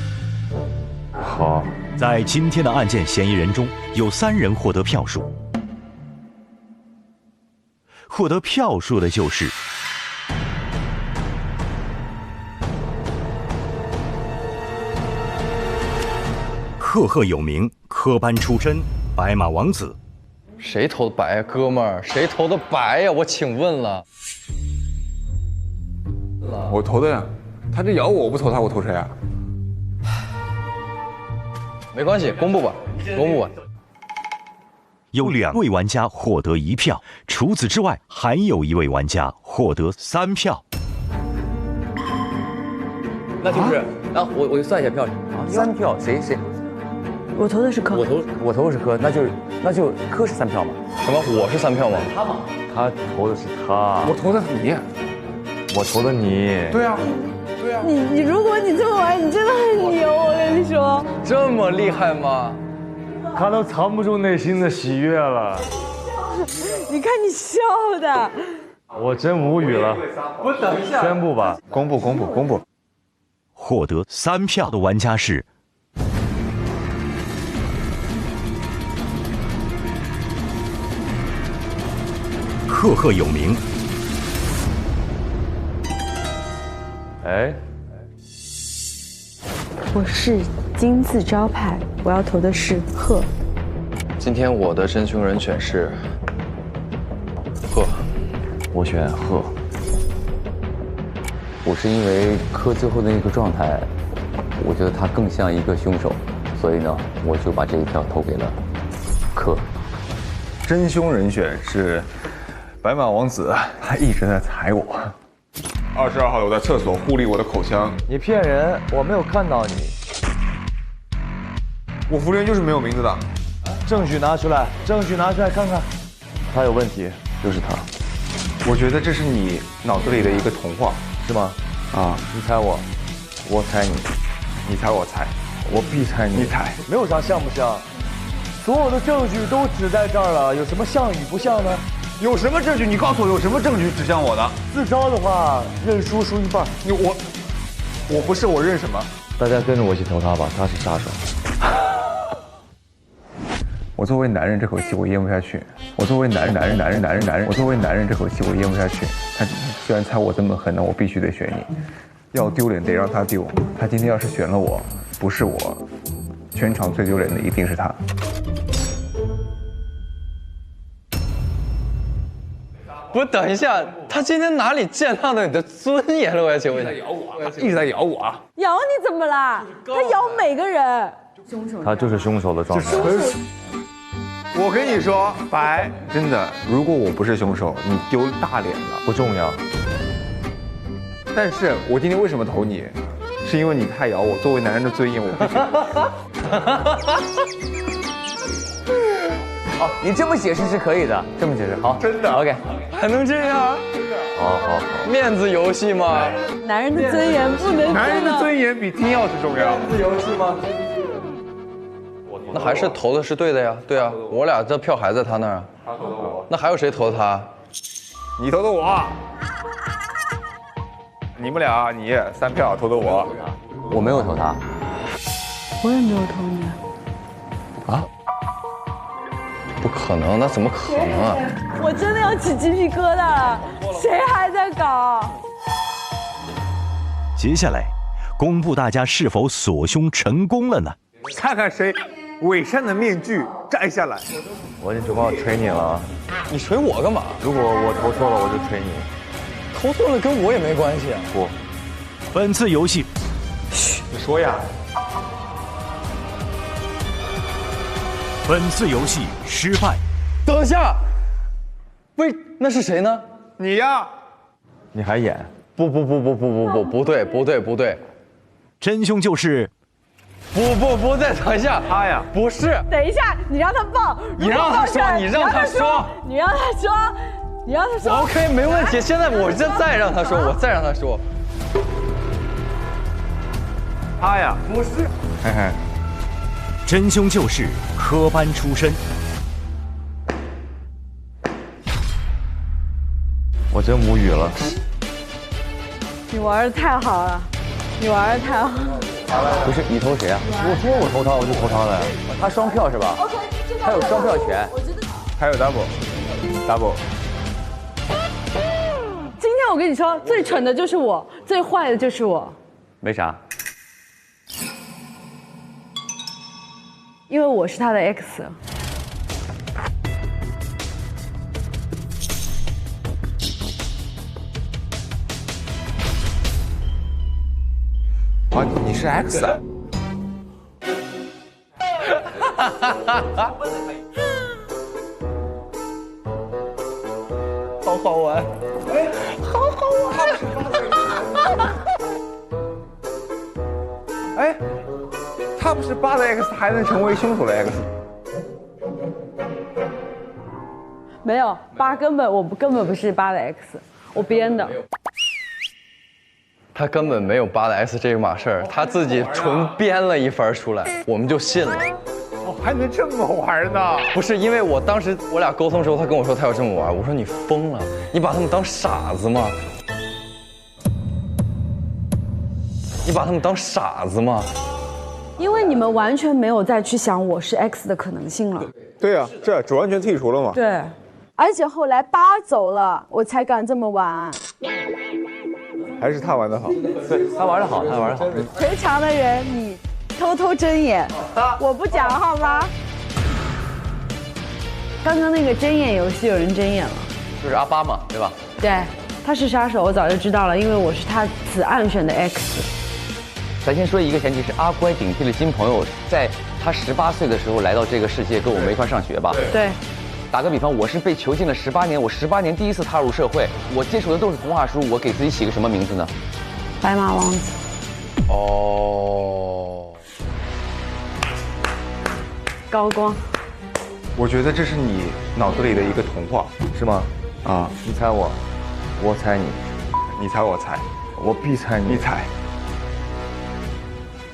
好，在今天的案件嫌疑人中，有3人获得票数。获得票数的就是赫有名，科班出身，白马王子。谁投的白呀，哥们儿？谁投的白呀？我请问了。我投的呀。他这咬我，我不投他，我投谁啊？没关系，公布吧，公布吧。有2位玩家获得1票，除此之外，还有1位玩家获得3票。那就是，然后我就算一下票，3票，谁？我投的是柯，我投的是柯，那就柯是3票吗？什么？我是3票吗？他吗？他投的是他，我投的你，我投的你。对啊。你如果你这么玩，你真的很牛，我跟你说。这么厉害吗？他都藏不住内心的喜悦了。你看你笑的，我真无语了。我等一下，宣布吧，公布。获得3票的玩家是赫有名。哎，我是金字招牌，我要投的是贺。今天我的真凶人选是贺，我选贺。我是因为柯最后的那个状态，我觉得他更像一个凶手，所以呢，我就把这一票投给了柯。真凶人选是白马王子，他一直在踩我。22号我在厕所护理我的口腔。你骗人，我没有看到你。我服务员就是没有名字的。证据拿出来，证据拿出来看看。他有问题，就是他。我觉得这是你脑子里的一个童话，是吗？啊，你猜我，我猜你，你猜我猜，我必猜你猜，没有啥像不像，所有的证据都指在这儿了，有什么像与不像呢？有什么证据？你告诉我有什么证据指向我的？自招的话，认输输一半。我不是，我认什么？大家跟着我一起投他吧，他是杀手。我作为男人这口气我咽不下去。我作为男人，我作为男人这口气我咽不下去。他居然猜我这么狠，那我必须得选你。要丢脸得让他丢。他今天要是选了我，不是我，全场最丢脸的一定是他。不是，等一下，他今天哪里践踏到你的尊严了？我要请问一下。一直在咬我啊！咬你怎么啦？他咬每个人。他就是凶手的状态。我跟你说，白，真的，如果我不是凶手，你丢大脸了。不重要。但是我今天为什么投你？是因为你太咬我，作为男人的尊严，我必须。好，你这么解释是可以的，这么解释好，真的 OK， 还能这样？好，面子游戏吗？男人的尊严不能。男人的尊严比听钥匙重要。面子游戏吗？那还是投的是对的呀，对啊，我俩这票还在他那儿啊。他投的我。那还有谁投的他？你投的我。你们俩，你3票投的我。我没有投他。我也没有投你。啊？不可能，那怎么可能啊？我真的要起鸡皮疙瘩了，谁还在搞？接下来，公布大家是否锁凶成功了呢？看看谁伪善的面具摘下来。我已经准备要捶你了。你捶我干嘛？如果我投错了，我就捶你。投错了跟我也没关系啊。不，本次游戏，嘘，你说呀。本次游戏失败。等一下，那是谁呢？你呀。你还演？不对，真凶就是。不对，等一下，他呀，不是。等一下，你让他报，你让他说，你让他说。OK， 没问题。现在我再让他说，我再让他说。他呀，不是。嘿嘿，真凶就是科班出身。我真无语了。你玩的太好了，不是你投谁啊？我说我投他，我就投他了。他双票是吧？他有双票权。还有 double。今天我跟你说，最蠢的就是我，最坏的就是我。没啥。因为我是他的 X。啊，你是 X 啊？好好玩，好好玩。哎，他不是8的 X， 还能成为凶手的 X？ 没有8我根本不是8的 X， 我编的。他根本没有8的 X 这码事儿，他自己纯编了一番出来，我们就信了。哦，还能这么玩呢？不是，因为我当时我俩沟通的时候，他跟我说他要这么玩，我说你疯了，你把他们当傻子吗？因为你们完全没有再去想我是 X 的可能性了。对啊，这主完全剔除了嘛。对，而且后来8走了，我才敢这么玩。还是他玩得好。对，他玩得好。捶墙的人，你偷偷睁眼，我不讲好吗？刚刚那个睁眼游戏有人睁眼了，就是阿8嘛，对吧？对，他是杀手，我早就知道了，因为我是他此案选的 X。咱先说一个前提是阿乖顶替了金朋友，在他18岁的时候来到这个世界，跟我们一块上学吧？对。打个比方，我是被囚禁了18年，我18年第一次踏入社会，我接触的都是童话书，我给自己起个什么名字呢？白马王子。哦。高光。我觉得这是你脑子里的一个童话，是吗？啊，你猜我，我猜你，你猜我猜，我必猜你，你猜。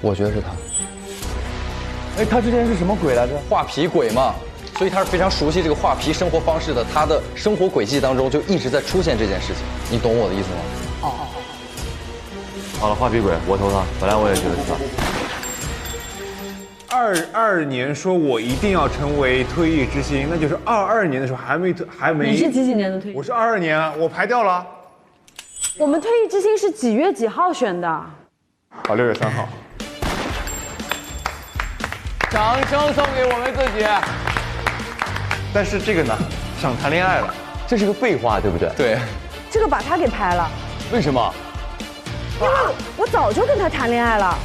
我觉得是他。哎，他之前是什么鬼来着？画皮鬼嘛。所以他是非常熟悉这个画皮生活方式的，他的生活轨迹当中就一直在出现这件事情，你懂我的意思吗？好了，画皮鬼，我投他，本来我也觉得是他。22年说我一定要成为退役之星，那就是22年的时候还没。你是几年的退役？我是22年啊，我排掉了。我们退役之星是几月几号选的？好，6月3号。掌声送给我们自己。但是这个呢，想谈恋爱了，这是个废话，对不对？对。这个把他给拍了。为什么？因为我早就跟他谈恋爱了。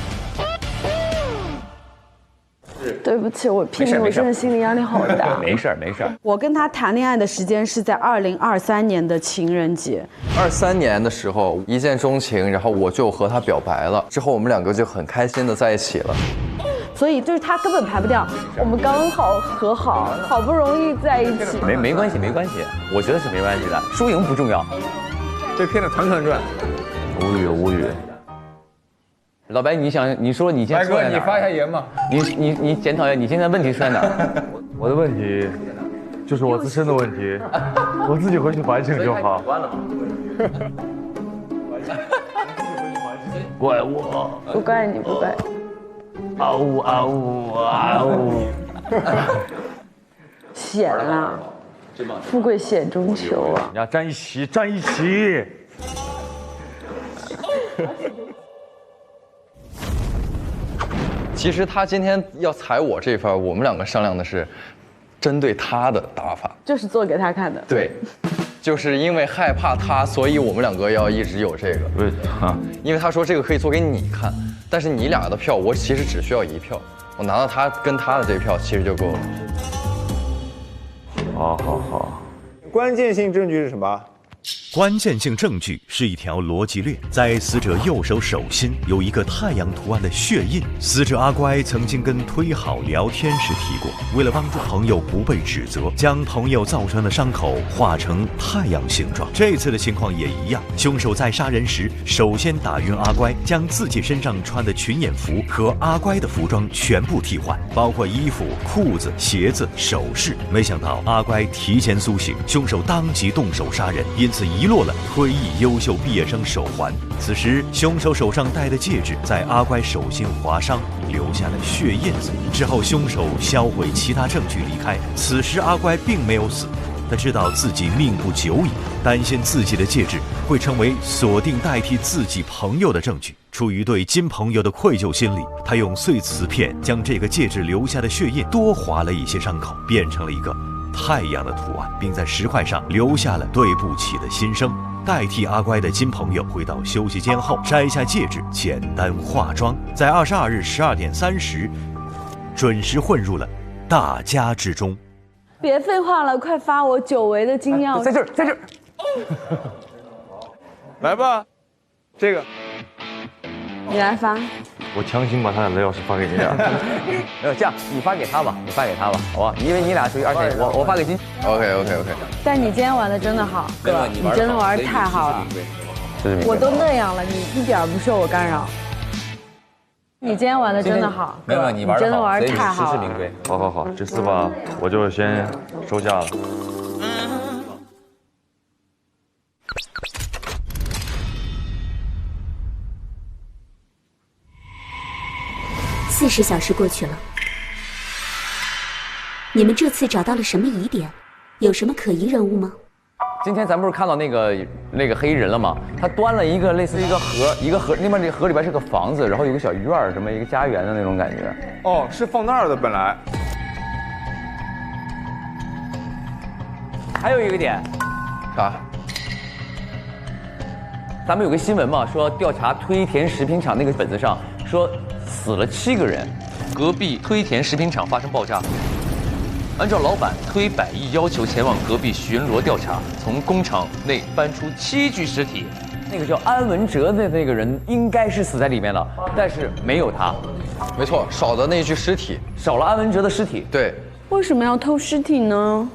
对不起，我聘你，我真的心理压力好大。没事。我跟他谈恋爱的时间是在2023年的情人节。23年的时候一见钟情，然后我就和他表白了，之后我们2个就很开心的在一起了。所以就是他根本排不掉，我们刚好和好，好不容易在一起。没关系，我觉得是没关系的，输赢不重要。这片子团团转，无语。老白，你说你现在白哥，你发一下言吧。你检讨一下，你现在问题出在哪儿？我的问题就是我自身的问题，我自己回去反省就好。怪我？不怪你，不怪。啊呜！险啊！富贵险中求啊！要站一起。其实他今天要踩我这番，我们2个商量的是，针对他的打法，就是做给他看的。对，就是因为害怕他，所以我们2个要一直有这个。对啊，因为他说这个可以做给你看，但是你俩的票，我其实只需要1票，我拿到他跟他的这票其实就够了。好。关键性证据是什么？关键性证据是一条逻辑链，在死者右手手心有一个太阳图案的血印。死者阿乖曾经跟推好聊天时提过，为了帮助朋友不被指责，将朋友造成的伤口画成太阳形状。这次的情况也一样，凶手在杀人时首先打晕阿乖，将自己身上穿的群演服和阿乖的服装全部替换，包括衣服、裤子、鞋子、首饰。没想到阿乖提前苏醒，凶手当即动手杀人，因此遗落了退役优秀毕业生手环。此时凶手手上戴的戒指在阿乖手心划伤，留下了血印子。之后凶手销毁其他证据离开。此时阿乖并没有死，他知道自己命不久矣，担心自己的戒指会成为锁定代替自己朋友的证据。出于对金朋友的愧疚心理，他用碎瓷片将这个戒指留下的血印多划了一些伤口，变成了一个太阳的图案，并在石块上留下了对不起的心声。代替阿乖的金朋友回到休息间后，摘下戒指，简单化妆，在22日12点30准时混入了大家之中。别废话了，快发我久违的金钥匙。在这儿。来吧，这个你来发。我强行把他的钥匙发给你俩。没有这样，你发给他吧，好吧？因为你俩属于，而且我发给金。OK。但你今天玩的真的好，哥，你真的玩的太好了。我都那样了，你一点不受我干扰。你今天玩的真的好，没有你真的玩的太好了。好，这次吧，我就先收下了。40小时过去了，你们这次找到了什么疑点？有什么可疑人物吗？今天咱不是看到那个黑衣人了吗？他端了一个类似一个盒，那边这盒里边是个房子，然后有个小院儿，什么一个家园的那种感觉。哦，是放那儿的本来。还有一个点，啥？咱们有个新闻嘛，说调查推田食品厂那个本子上说死了7个人，隔壁推田食品厂发生爆炸。按照老板推百亿要求前往隔壁巡逻调查，从工厂内搬出7具尸体。那个叫安文哲的那个人应该是死在里面了，但是没有他。没错，少的那具尸体，少了安文哲的尸体。对。为什么要偷尸体呢？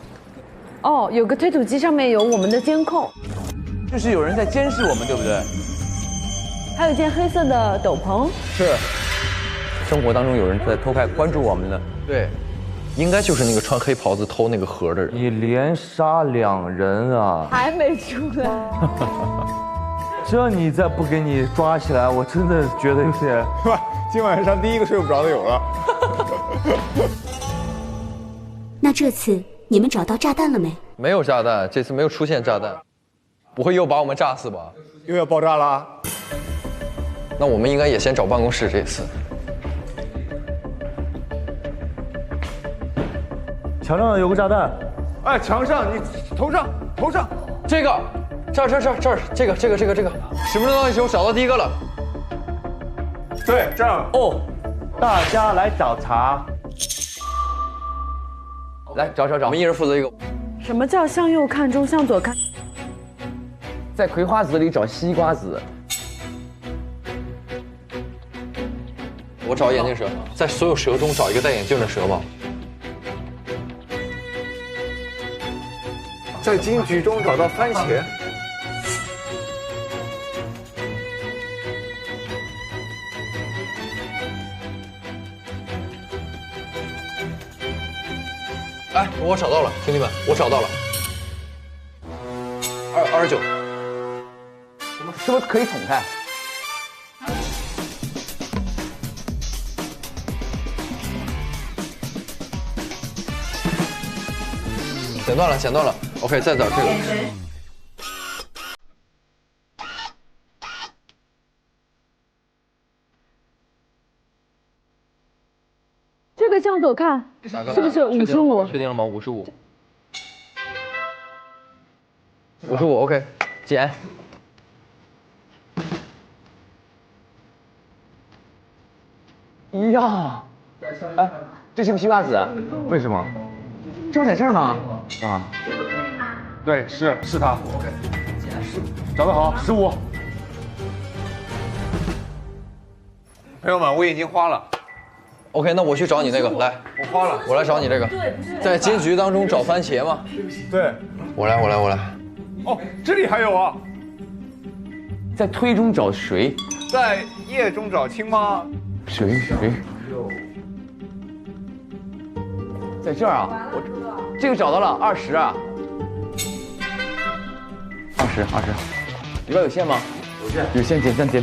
哦，有个推土机上面有我们的监控，就是有人在监视我们，对不对？还有一件黑色的斗篷。是。生活当中有人在偷拍关注我们的。对。应该就是那个穿黑袍子偷那个盒的人。你连杀2人啊！还没出来。这你再不给你抓起来，我真的觉得有点。今晚上第一个睡不着的有了。那这次你们找到炸弹了没？没有炸弹，这次没有出现炸弹。不会又把我们炸死吧？又要爆炸了？那我们应该也先找办公室这次。墙上有个炸弹。哎，墙上你头上。这个，这儿，这个，10分钟到一起，我找到第一个了。对，这样。哦，大家来找茬。来找，我们一人负责一个。什么叫向右看中向左看？在葵花籽里找西瓜籽。我找眼镜蛇，在所有蛇中找一个戴眼镜的蛇吧。在金桔中找到番茄。哎，我找到了，兄弟们，我找到了。29。是不是可以捅开？剪断了。OK， 再找这个。这个向左看，是不是55？确定了吗？55。55 OK， 剪。呀，哎，这是个西瓜籽，为什么？正在这儿呢。啊，对，是他。找得好，15。朋友们，我眼睛花了。OK， 那我去找你那个，来，我花了，我来找你这个。在金桔当中找番茄吗？对，我来。哦，这里还有啊。在推中找谁？在叶中找青蛙。谁？在这儿啊，我这个找到了20啊。20，里边有线吗？有线，剪断。青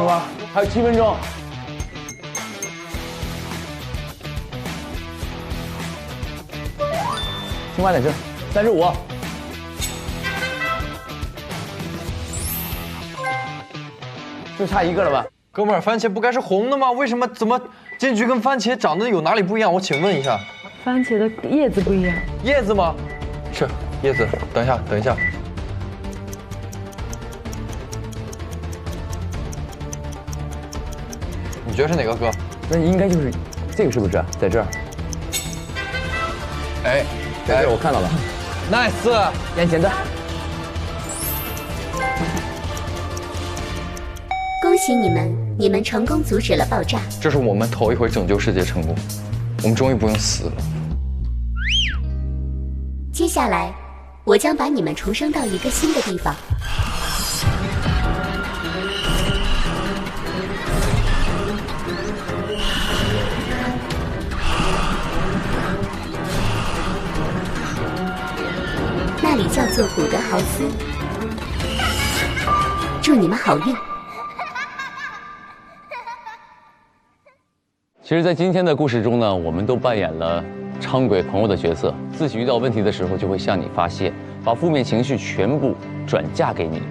蛙，还有7分钟。青蛙在这，35。就差1个了吧？哥们儿，番茄不该是红的吗？为什么怎么金桔跟番茄长得有哪里不一样？我请问一下。番茄的叶子不一样。叶子吗？是叶子。等一下。你觉得是哪个哥？那应该就是这个，是不是？在这儿。哎，在这儿我看到了。Nice， 眼前的。恭喜你们成功阻止了爆炸。这是我们头一回拯救世界成功，我们终于不用死了。接下来，我将把你们重生到一个新的地方。那里叫做古德豪斯。祝你们好运。其实，在今天的故事中呢，我们都扮演了伥鬼朋友的角色，自己遇到问题的时候就会向你发泄，把负面情绪全部转嫁给你，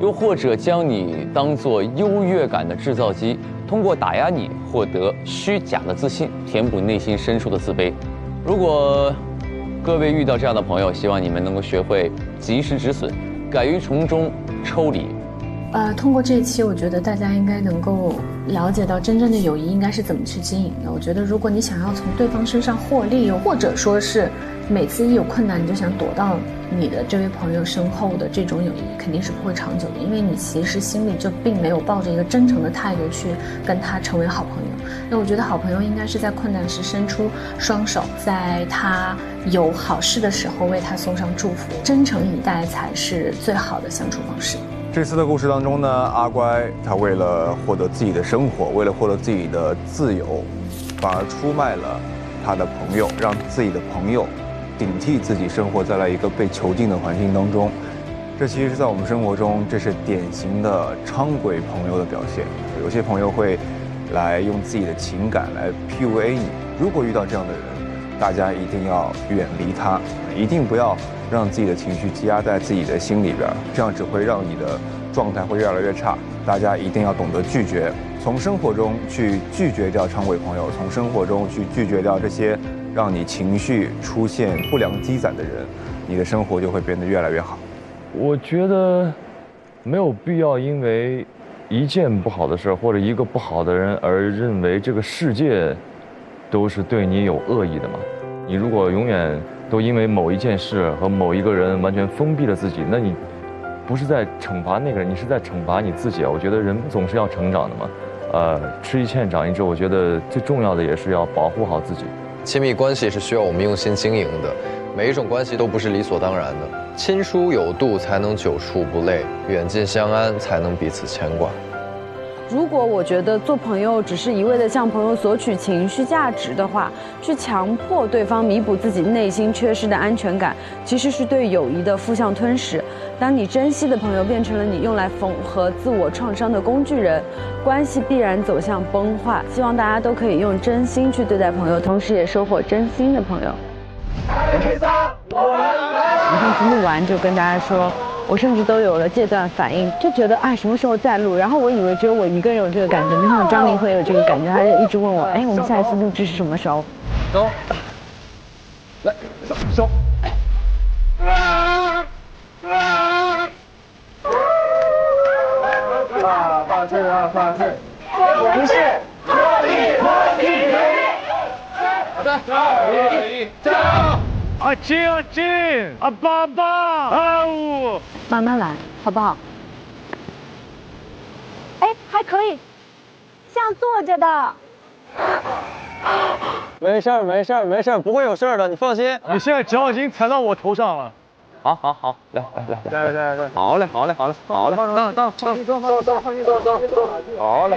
又或者将你当作优越感的制造机，通过打压你获得虚假的自信，填补内心深处的自卑。如果各位遇到这样的朋友，希望你们能够学会及时止损，敢于从中抽离。通过这一期，我觉得大家应该能够了解到真正的友谊应该是怎么去经营的。我觉得，如果你想要从对方身上获利，又或者说是每次一有困难你就想躲到你的这位朋友身后的这种友谊，肯定是不会长久的，因为你其实心里就并没有抱着一个真诚的态度去跟他成为好朋友。那我觉得好朋友应该是在困难时伸出双手，在他有好事的时候为他送上祝福，真诚以待才是最好的相处方式。这次的故事当中呢，阿乖他为了获得自己的生活，为了获得自己的自由，反而出卖了他的朋友，让自己的朋友顶替自己生活在了一个被囚禁的环境当中。这其实是在我们生活中，这是典型的伥鬼朋友的表现。有些朋友会来用自己的情感来 PUA 你，如果遇到这样的人，大家一定要远离它，一定不要让自己的情绪积压在自己的心里边，这样只会让你的状态会越来越差。大家一定要懂得拒绝，从生活中去拒绝掉长尾朋友，从生活中去拒绝掉这些让你情绪出现不良积攒的人，你的生活就会变得越来越好。我觉得没有必要因为一件不好的事或者一个不好的人而认为这个世界都是对你有恶意的嘛。你如果永远都因为某一件事和某一个人完全封闭了自己，那你不是在惩罚那个人，你是在惩罚你自己啊。我觉得人总是要成长的嘛，吃一堑长一智。我觉得最重要的也是要保护好自己。亲密关系是需要我们用心经营的，每一种关系都不是理所当然的。亲疏有度，才能久处不累；远近相安，才能彼此牵挂。如果我觉得做朋友只是一味的向朋友索取情绪价值的话，去强迫对方弥补自己内心缺失的安全感，其实是对友谊的负向吞噬。当你珍惜的朋友变成了你用来缝合自我创伤的工具人，关系必然走向崩坏。希望大家都可以用真心去对待朋友，同时也收获真心的朋友。我上次录完就跟大家说，我甚至都有了戒断反应，就觉得什么时候再录？然后我以为只有我一个人有这个感觉，没想到张凌辉有这个感觉，他就一直问我，我们下一次录制是什么时候？走，来，收。放肆啊，放肆！不是，落地，好的，3、2、1，加油！阿金，爸爸，慢慢来，好不好？还可以，像坐着的。没事，不会有事的，你放心。你现在脚已经踩到我头上了。好，来，加油！好嘞，到，放心坐。好嘞，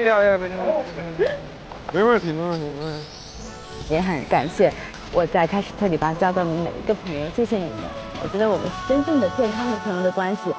没问题。也很感谢我在开始特里巴交到的每一个朋友，谢谢你们。我觉得我们是真正的健康的朋友的关系。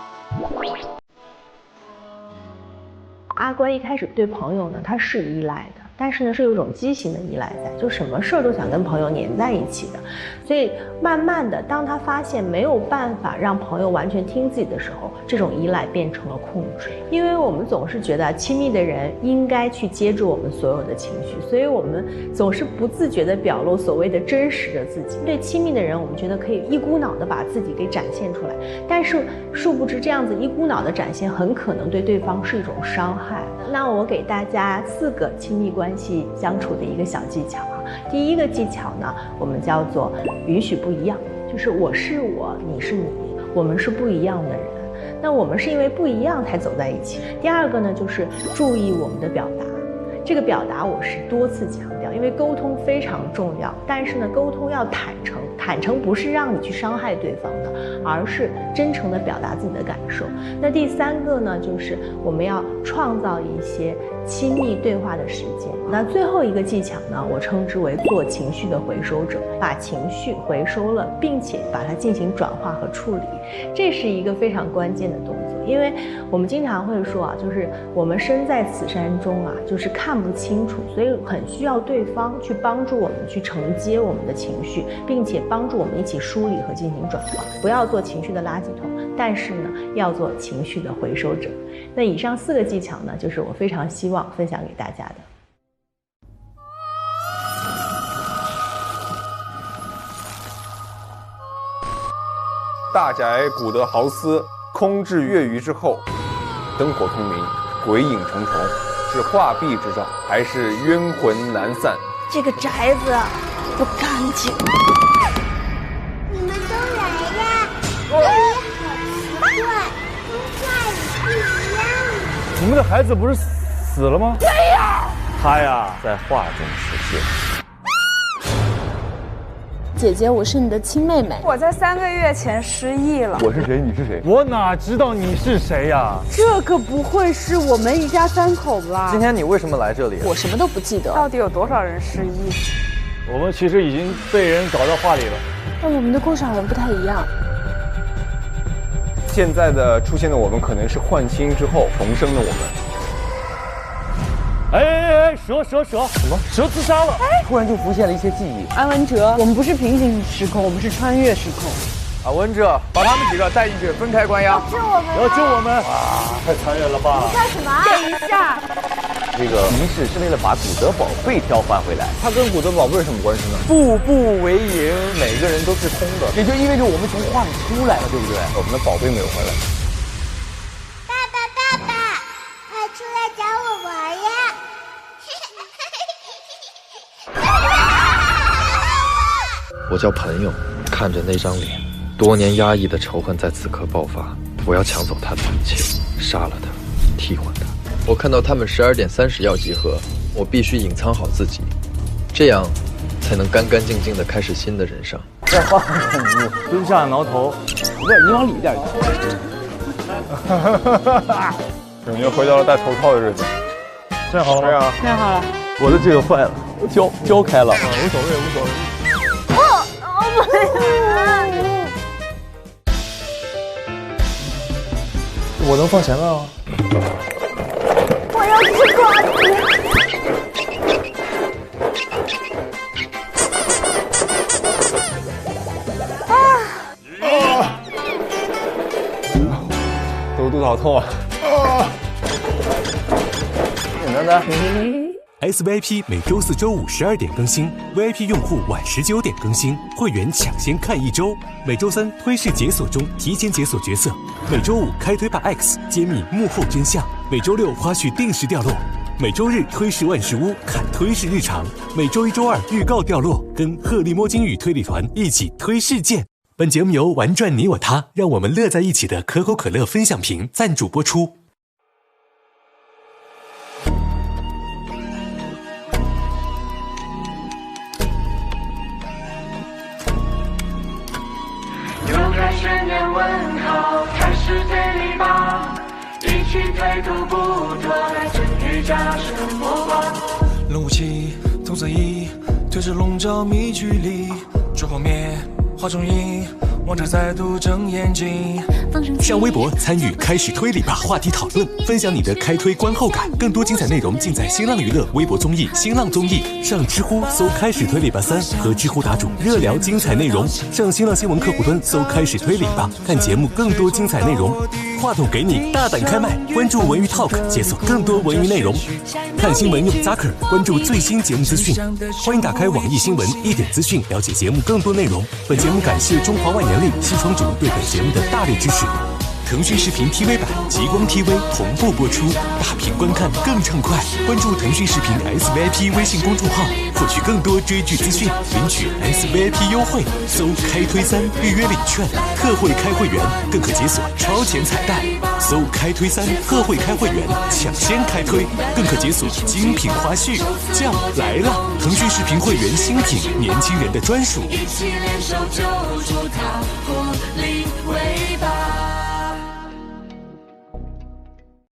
阿乖一开始对朋友呢，他是依赖的，但是呢是有一种畸形的依赖在，就什么事儿都想跟朋友黏在一起的。所以慢慢的，当他发现没有办法让朋友完全听自己的时候，这种依赖变成了控制。因为我们总是觉得亲密的人应该去接住我们所有的情绪，所以我们总是不自觉地表露所谓的真实的自己。对亲密的人，我们觉得可以一股脑地把自己给展现出来，但是殊不知这样子一股脑的展现很可能对对方是一种伤害。那我给大家4个亲密关系相处的一个小技巧啊。第一个技巧呢，我们叫做允许不一样，就是我是我，你是你，我们是不一样的人。那我们是因为不一样才走在一起。第二个呢，就是注意我们的表达。这个表达我是多次强调，因为沟通非常重要，但是呢，沟通要坦诚，坦诚不是让你去伤害对方的，而是真诚地表达自己的感受。那第3个呢，就是我们要创造一些亲密对话的时间。那最后一个技巧呢，我称之为做情绪的回收者，把情绪回收了，并且把它进行转化和处理，这是一个非常关键的动作。因为我们经常会说啊，就是我们身在此山中啊，就是看不清楚，所以很需要对方去帮助我们去承接我们的情绪，并且帮助我们一起梳理和进行转化。不要做情绪的垃圾桶，但是呢，要做情绪的回收者。那以上4个技巧呢，就是我非常希望分享给大家的。大宅古德豪斯空置月余之后，灯火通明，鬼影重重，是画壁之兆，还是冤魂难散？这个宅子不干净。你们都来呀！这里好奇怪，跟画里不一样。你们的孩子不是死了吗？没有。他呀，在画中实现。姐姐，我是你的亲妹妹。我在3个月前失忆了。我是谁？你是谁？我哪知道你是谁呀？这可不会是我们一家3口吧？今天你为什么来这里？我什么都不记得。到底有多少人失忆？我们其实已经被人搞到画里了。但我们的故事好像不太一样。现在的出现的我们，可能是换心之后重生的我们。蛇，什么？蛇自杀了！突然就浮现了一些记忆。安文哲，我们不是平行时空，我们是穿越时空。啊，文哲，把他们几个带进去，分开关押。要救我们！哇，太残忍了吧！干什么？等一下。这个仪式是为了把古德宝贝调换回来。它跟古德宝贝有什么关系呢？步步为营，每个人都是通的，也就意味着我们从画里出来了，对不对？我们的宝贝没有回来。爸爸，快出来找我玩呀！我叫朋友，看着那张脸，多年压抑的仇恨在此刻爆发。我要抢走他的一切，杀了他，替换他。我看到他们12点30要集合，我必须隐藏好自己，这样才能干干净净的开始新的人生。这画很恐怖，蹲下挠头，不对，你往里点。感觉回到了戴头套的日子。站好了没有？站好了。我的这个坏了，胶开了。无所谓，无所谓。我能放前面吗？我要吃瓜子。肚子好痛啊！简单的。SVIP 每周4、周5 12点更新 ，VIP 用户晚19点更新，会员抢先看1周。每周3推事解锁中提前解锁角色，每周5开推吧 X 揭秘幕后真相，每周6花絮定时掉落，每周日推事万事屋看推事日常，每周1、周2预告掉落，跟鹤立摸金与推理团一起推事件。本节目由玩转你我他，让我们乐在一起的可口可乐分享瓶赞助播出。10年问号，开始推理吧，一起推图捕捉来自于家生活吧。龙武器，同色衣，推着笼罩迷距离，烛火灭，画中影，王者再度睁眼睛。上微博参与开始推理吧话题讨论，分享你的开推观后感。更多精彩内容尽在新浪娱乐微博综艺、新浪综艺。上知乎搜开始推理吧3，和知乎答主热聊精彩内容。上新浪新闻客户端搜开始推理吧，看节目更多精彩内容。话筒给你，大胆开麦，关注文娱 Talk， 解锁更多文娱内容。看新闻用 Zaker， 关注最新节目资讯。欢迎打开网易新闻一点资讯，了解节目更多内容。本节目感谢中华万年历西窗主对本节目的大力支持。腾讯视频 TV 版、极光 TV 同步播出，大屏观看更畅快。关注腾讯视频 SVIP 微信公众号，获取更多追剧资讯，领取 SVIP 优惠。搜开推3预约领券，特惠开会员更可解锁超前彩蛋。搜开推3特惠开会员，抢先开推，更可解锁精品花絮。酱来了！腾讯视频会员新品，年轻人的专属。一起联手救出它，活力。